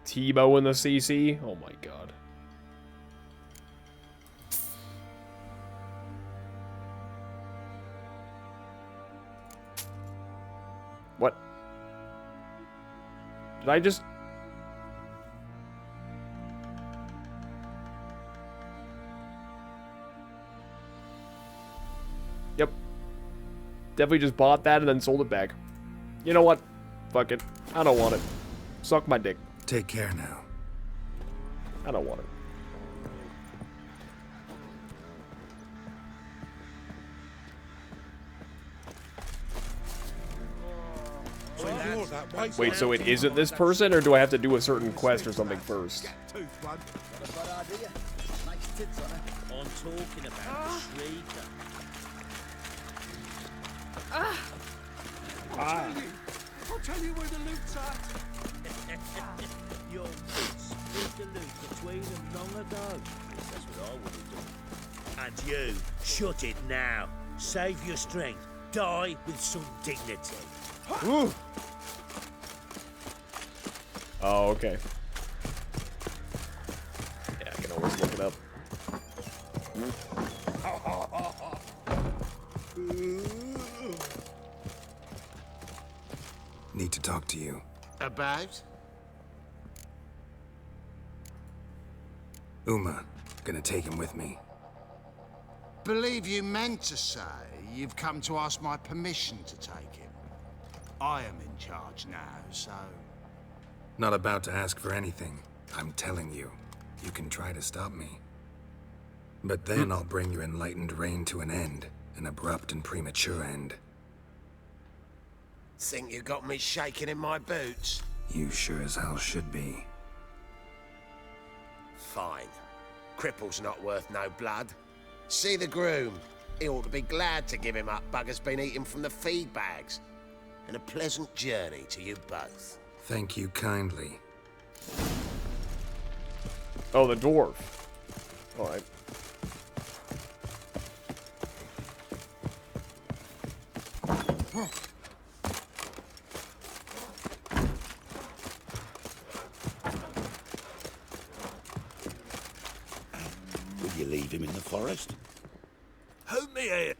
Tebow in the CC? Oh my god. What? Did I just... Yep. Definitely just bought that and then sold it back. You know what? Fuck it. I don't want it. Suck my dick. Take care now. I don't want it. Wait, so it isn't this person, or do I have to do a certain quest or something first? I'm talking about the shrieker. I'll tell you where the loot's at. Your boots moved the loot between them long ago. That's what I would have done. And you, shut it now. Save your strength. Die with some dignity. Ooh. Oh, okay. Yeah, I can always look it up. Need to talk to you. About? Uma. Gonna take him with me. Believe you meant to say you've come to ask my permission to take him. I am in charge now, so... Not about to ask for anything. I'm telling you. You can try to stop me. But then I'll bring your enlightened reign to an end. An abrupt and premature end. Think you got me shaking in my boots? You sure as hell should be. Fine. Cripple's not worth no blood. See the groom. He ought to be glad to give him up. Bugger's been eating from the feed bags. And a pleasant journey to you both. Thank you kindly. Oh, the dwarf. Alright. Will you leave him in the forest? Who me?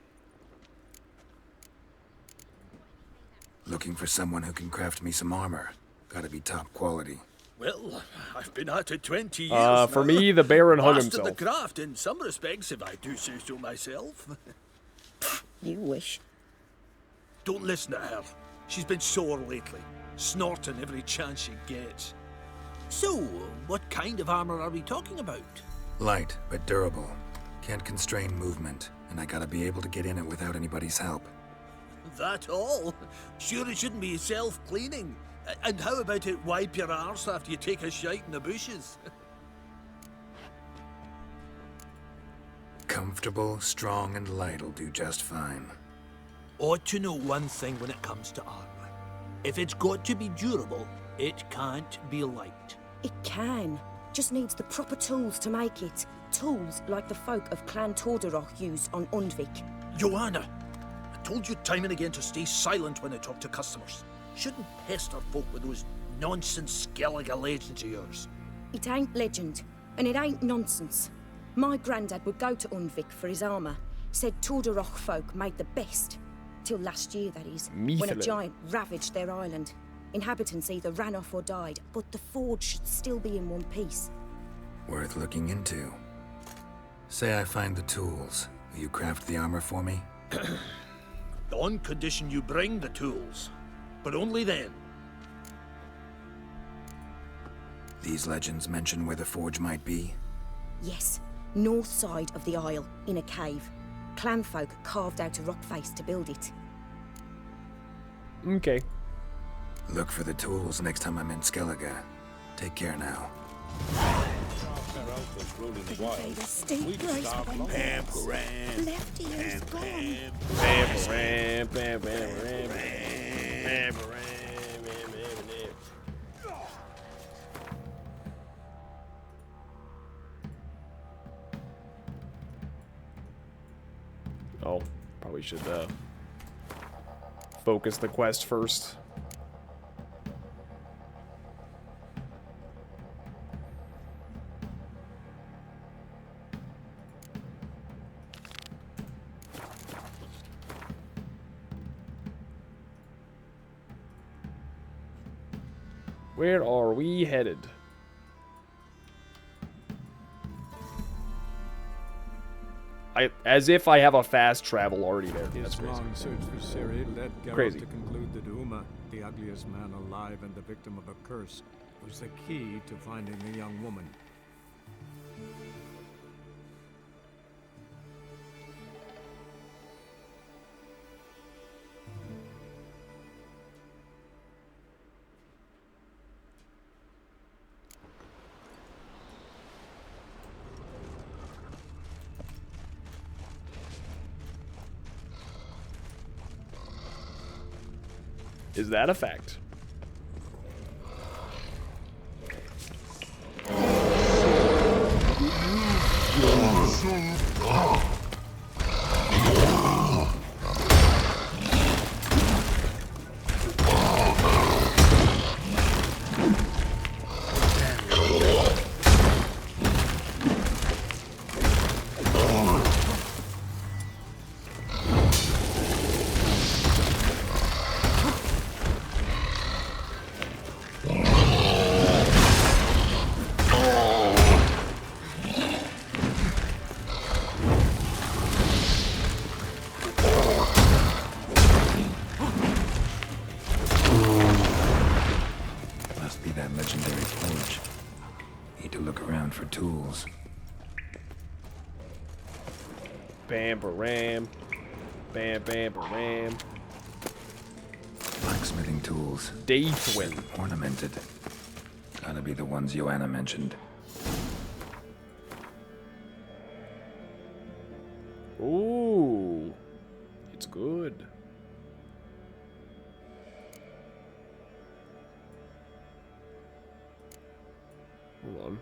Looking for someone who can craft me some armor. Gotta be top quality. Well, I've been at it 20 years now. For me, the Baron hung Mastered himself. the craft in some respects, if I do say so myself. You wish. Don't listen to her. She's been sore lately, snorting every chance she gets. So, what kind of armor are we talking about? Light, but durable. Can't constrain movement, and I gotta be able to get in it without anybody's help. That all? Sure it shouldn't be self-cleaning. And how about it wipe your arse after you take a shite in the bushes? Comfortable, strong, and light'll do just fine. Ought to know one thing when it comes to armor. If it's got to be durable, it can't be light. It can. Just needs the proper tools to make it. Tools like the folk of Clan Tordaroch use on Undvik. Joanna, I told you time and again to stay silent when I talk to customers. Shouldn't pester folk with those nonsense Skellige legends of yours. It ain't legend, and it ain't nonsense. My granddad would go to Undvik for his armour. Said Tordaroch folk made the best. Till last year, that is, when a giant ravaged their island. Inhabitants either ran off or died, but the forge should still be in one piece. Worth looking into. Say I find the tools. Will you craft the armor for me? On condition you bring the tools. But only then. These legends mention where the forge might be? Yes, north side of the isle, in a cave. Clanfolk carved out a rock face to build it. Okay. Look for the tools next time I'm in Skellige. Take care now. Steep grace left ear's gone. Oh, probably should focus the quest first. Where are we headed? As if I have a fast travel already there. His That's crazy. long search for Ciri led Geralt Crazy. to conclude that Uma, the ugliest man alive and the victim of a curse, was the key to finding the young woman. Is that a fact? Must be that legendary forge. Need to look around for tools. Bam, ram. Bam, bam, ram. Blacksmithing tools. Day twin. Ornamented. Gotta be the ones Joanna mentioned. Ooh. It's good. Hold on.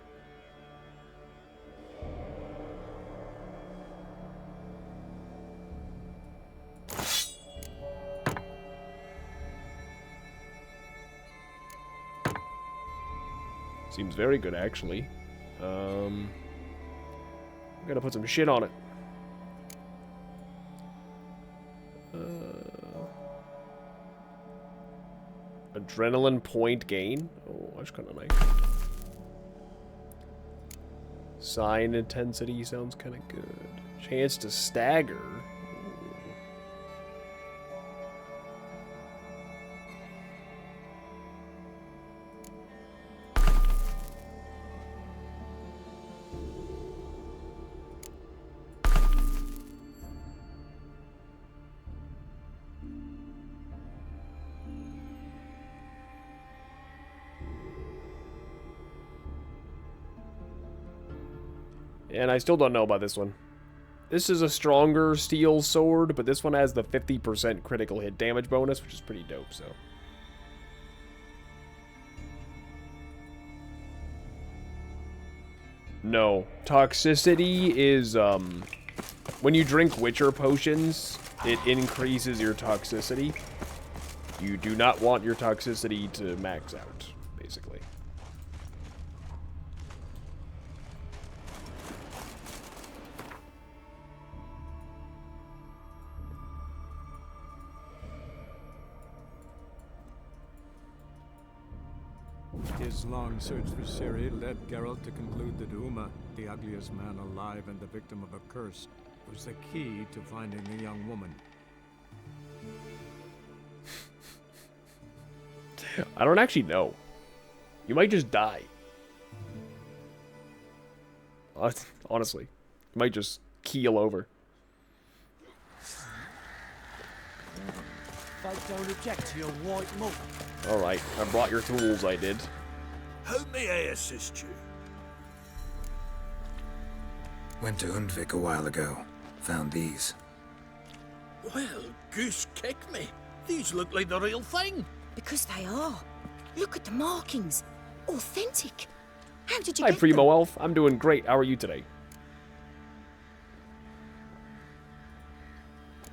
Seems very good, actually. Gotta put some shit on it. Adrenaline point gain. Oh, that's kind of nice. Sign intensity sounds kind of good. Chance to stagger. And I still don't know about this one. This is a stronger steel sword, but this one has the 50% critical hit damage bonus, which is pretty dope, so. No. Toxicity is, when you drink Witcher potions, it increases your toxicity. You do not want your toxicity to max out, basically. His long search for Ciri led Geralt to conclude that Uma, the ugliest man alive and the victim of a curse, was the key to finding the young woman. I don't actually know. You might just die. Honestly. You might just keel over. I don't object to your white mug. Alright, I brought your tools, I did. How may I assist you? Went to Undvik a while ago. Found these. Well, goose kick me. These look like the real thing. Because they are. Look at the markings. Authentic. How did you Hi, get Primo them? Elf. I'm doing great. How are you today?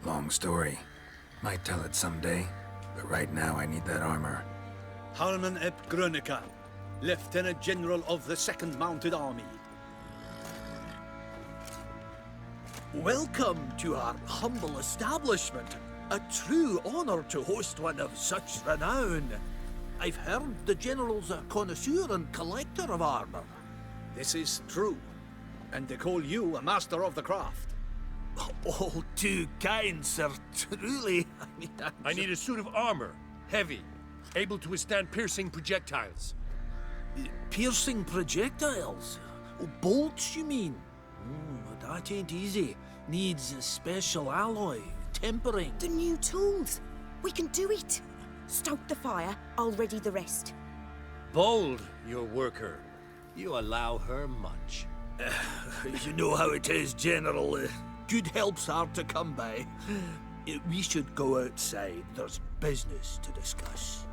Long story. Might tell it someday, but right now I need that armor. Harman ep Grönica, Lieutenant General of the 2nd Mounted Army. Welcome to our humble establishment. A true honor to host one of such renown. I've heard the General's a connoisseur and collector of armor. This is true, and they call you a master of the craft. All too kind, sir. Truly. I need a suit of armor. Heavy. Able to withstand piercing projectiles. Piercing projectiles? Oh, bolts, you mean? That ain't easy. Needs a special alloy. Tempering. The new tools. We can do it. Stoke the fire. I'll ready the rest. Bold, your worker. You allow her much. You know how it is, General. Good help's hard to come by. We should go outside. There's business to discuss.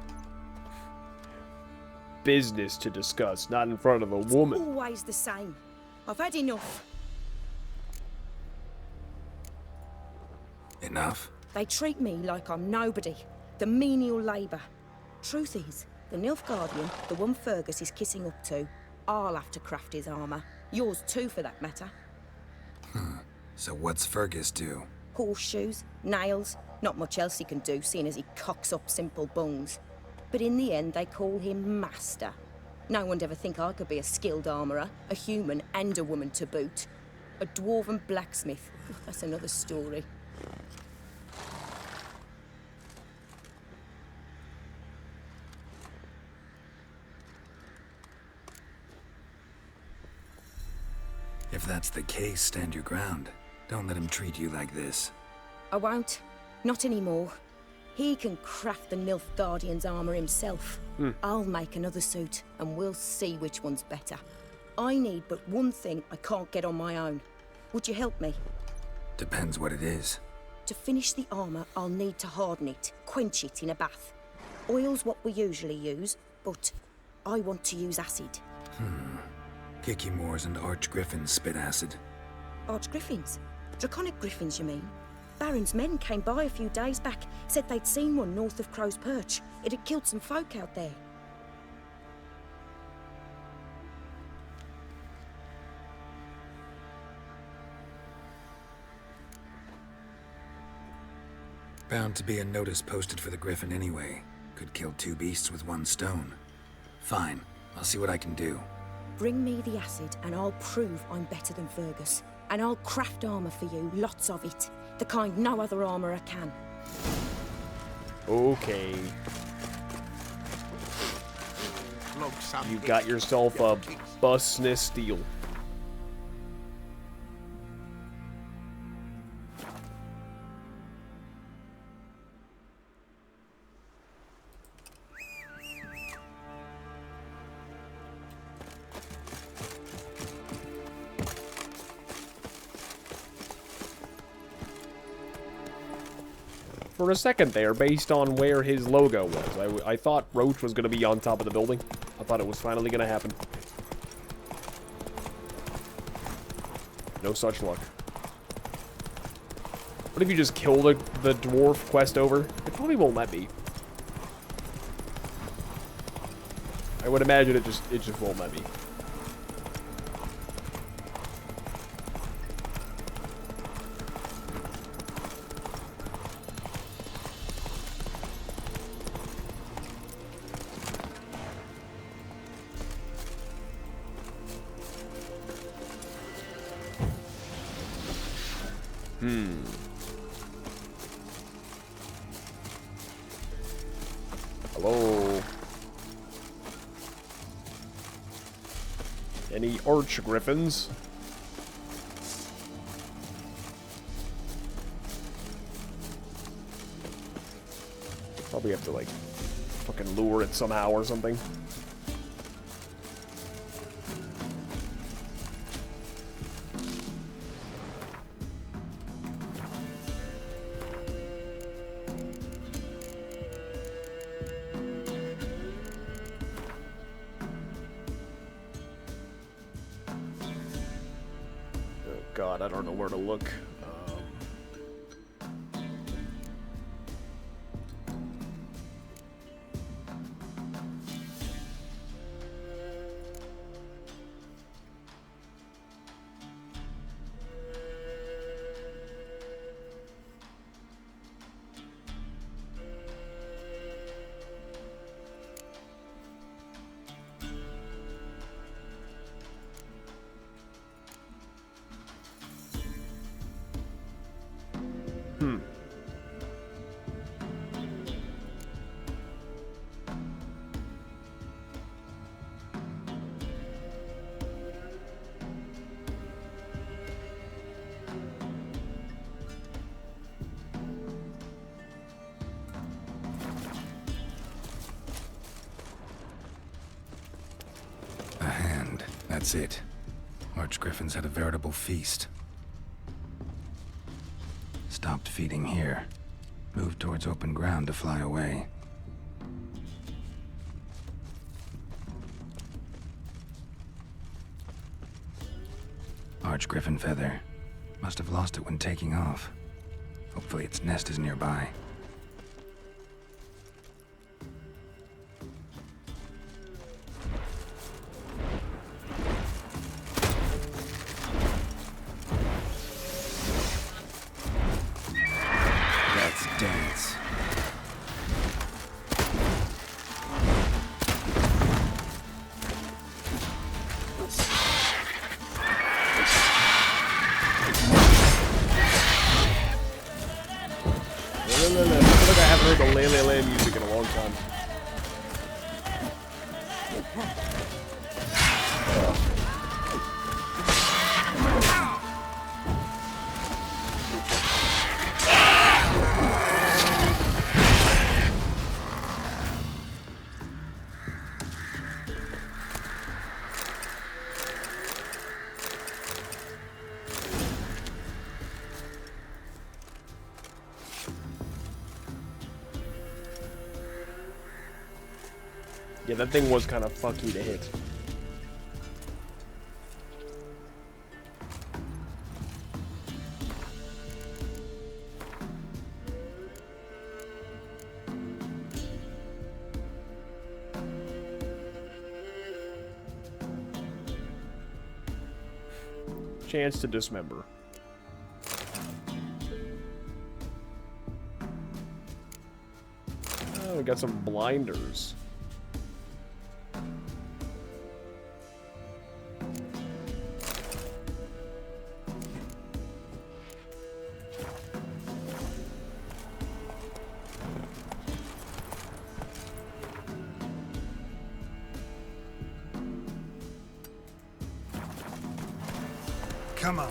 Business to discuss, not in front of a woman. Always the same. I've had enough. Enough? They treat me like I'm nobody. The menial labour. Truth is, the Nilfgaardian, the one Fergus is kissing up to, I'll have to craft his armour. Yours too, for that matter. So what's Fergus do? Horseshoes, nails, not much else he can do, seeing as he cocks up simple bungs. But in the end, they call him Master. No one'd ever think I could be a skilled armourer, a human and a woman to boot. A dwarven blacksmith, that's another story. If that's the case, stand your ground. Don't let him treat you like this. I won't. Not anymore. He can craft the Nilfgaardian's armour himself. I'll make another suit, and we'll see which one's better. I need but one thing I can't get on my own. Would you help me? Depends what it is. To finish the armour, I'll need to harden it, quench it in a bath. Oil's what we usually use, but I want to use acid. Kicky Moors and Archgriffins spit acid. Archgriffins? Draconic griffins, you mean? Baron's men came by a few days back, said they'd seen one north of Crow's Perch. It had killed some folk out there. Bound to be a notice posted for the Griffin anyway. Could kill two beasts with one stone. Fine, I'll see what I can do. Bring me the acid and I'll prove I'm better than Fergus. And I'll craft armour for you, lots of it. The kind no other armourer can. Okay. You got yourself a busness steel. For a second there, based on where his logo was, I thought Roach was going to be on top of the building. I thought it was finally going to happen. No such luck. What if you just kill the dwarf quest over? It probably won't let me. I would imagine it just won't let me. Hello? Any arch-griffins? Probably have to, like, fucking lure it somehow or something. God, I don't know where to look. That's it. Archgriffins had a veritable feast. Stopped feeding here. Move towards open ground to fly away. Arch griffin feather. Must have lost it when taking off. Hopefully its nest is nearby. That's dense. I feel like I haven't heard the Lele Le music in a long time. Yeah, that thing was kind of fucky to hit. Chance to dismember. Oh, we got some blinders. Come on.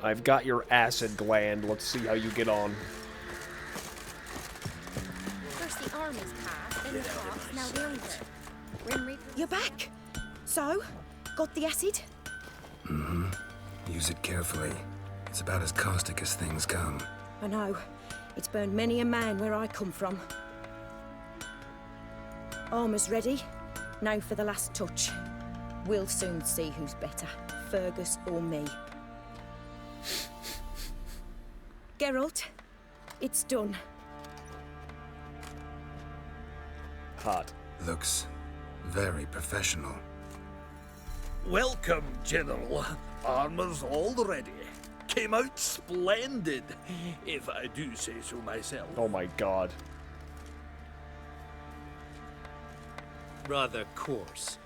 I've got your acid gland. Let's see how you get on. First the army's passed, then the crops, now the hunger. Grim Reaper. You're back. So, got the acid? Mm-hmm. Use it carefully. It's about as caustic as things come. I know. It's burned many a man where I come from. Armor's ready. Now for the last touch. We'll soon see who's better, Fergus or me. Geralt, it's done. Hot. Looks very professional. Welcome, General. Armor's all ready. Came out splendid, if I do say so myself. Oh my god. Rather coarse.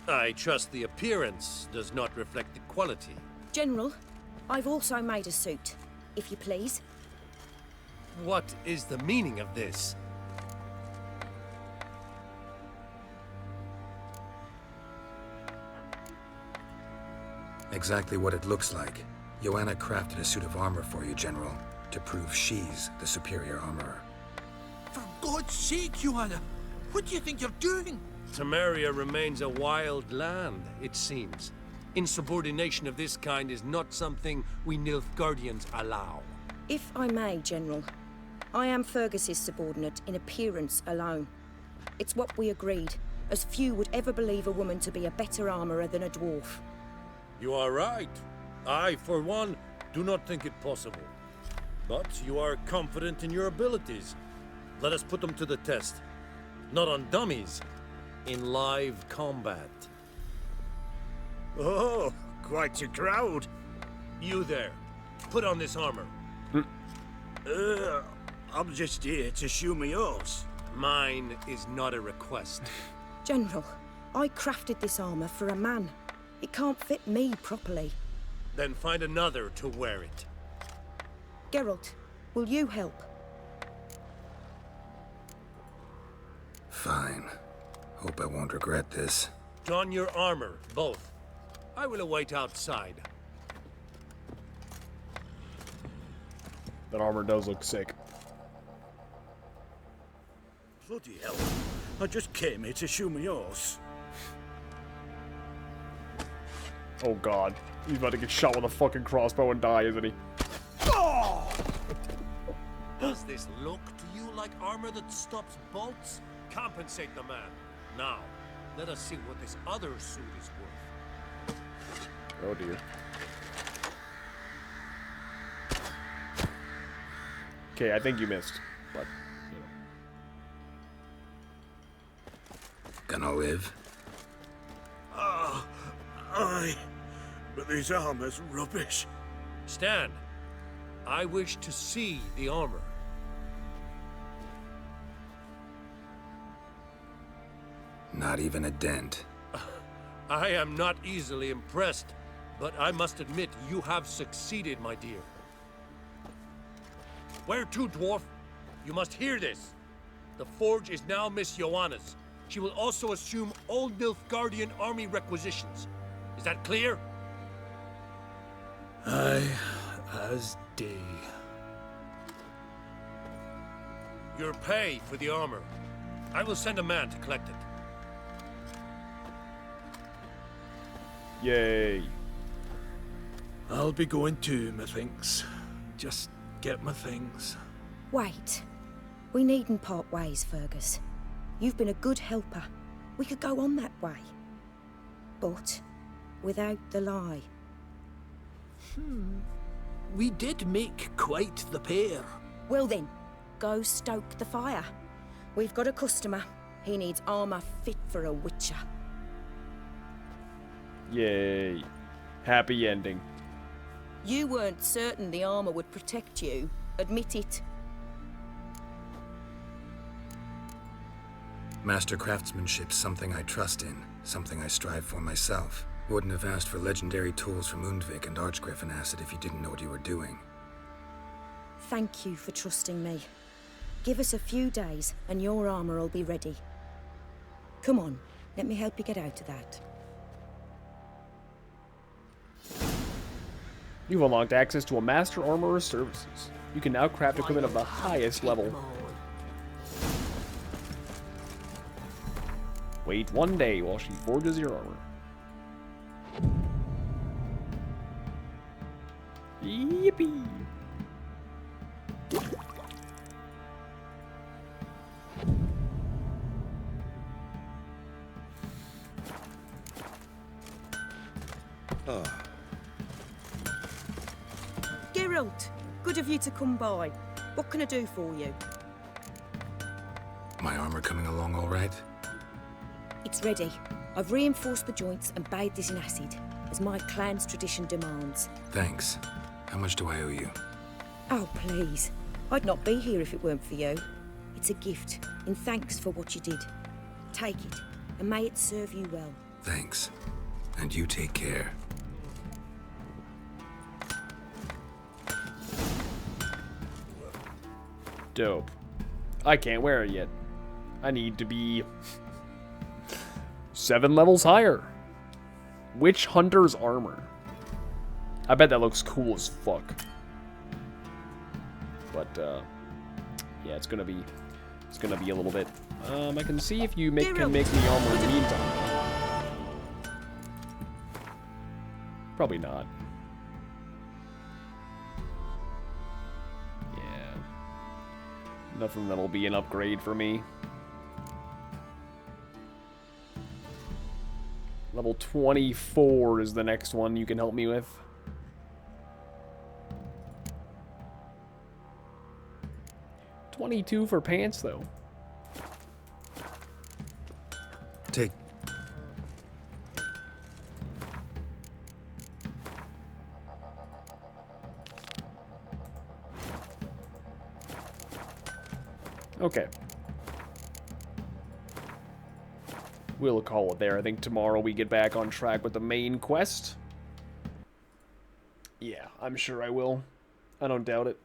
I trust the appearance does not reflect the quality. General, I've also made a suit, if you please. What is the meaning of this? Exactly what it looks like. Joanna crafted a suit of armor for you, General, to prove she's the superior armorer. For God's sake, Joanna! What do you think you're doing? Temeria remains a wild land, it seems. Insubordination of this kind is not something we Nilfgaardians allow. If I may, General, I am Fergus's subordinate in appearance alone. It's what we agreed, as few would ever believe a woman to be a better armorer than a dwarf. You are right. I, for one, do not think it possible. But you are confident in your abilities. Let us put them to the test. Not on dummies, in live combat. Oh, quite a crowd. You there, put on this armor. I'm just here to show my horse. Mine is not a request. General, I crafted this armor for a man. It can't fit me properly. Then find another to wear it. Geralt, Will you help? Fine. Hope I won't regret this. Don your armor, both. I will await outside. That armor does look sick. Bloody hell. I just came here to show me yours. Oh god. He's about to get shot with a fucking crossbow and die, isn't he? Does this look to you like armor that stops bolts? Compensate the man. Now, let us see what this other suit is worth. Oh dear. Okay, I think you missed, but, you know. Gonna live? Aye. But these armor's rubbish. Stand. I wish to see the armor. Not even a dent. I am not easily impressed, but I must admit you have succeeded, my dear. Where to, dwarf? You must hear this. The forge is now Miss Joanna's. She will also assume all Nilfgaardian army requisitions. Is that clear? Aye, as day. Your pay for the armor. I will send a man to collect it. Yay. I'll be going too, methinks. Just get my things. Wait. We needn't part ways, Fergus. You've been a good helper. We could go on that way. But without the lie. We did make quite the pair. Well then, go stoke the fire. We've got a customer. He needs armor fit for a witcher. Yay. Happy ending. You weren't certain the armor would protect you. Admit it. Master craftsmanship's something I trust in, something I strive for myself. Wouldn't have asked for legendary tools from Undvik and Archgriffin Acid if you didn't know what you were doing. Thank you for trusting me. Give us a few days and your armor will be ready. Come on, let me help you get out of that. You've unlocked access to a Master Armorer's services. You can now craft equipment of the highest level. Wait 1 day while she forges your armor. Yippee! Geralt, good of you to come by. What can I do for you? My armor coming along all right? It's ready. I've reinforced the joints and bathed it in acid, as my clan's tradition demands. Thanks. How much do I owe you? Oh, please. I'd not be here if it weren't for you. It's a gift, in thanks for what you did. Take it, and may it serve you well. Thanks. And you take care. Dope. I can't wear it yet. I need to be 7 levels higher. Witch Hunter's armor. I bet that looks cool as fuck. But yeah, it's gonna be a little bit. I can see if you can make me armor in the meantime. Probably not. Yeah. Nothing that'll be an upgrade for me. Level 24 is the next one you can help me with. $22 for pants, though. Take. Okay. We'll call it there. I think tomorrow we get back on track with the main quest. Yeah, I'm sure I will. I don't doubt it.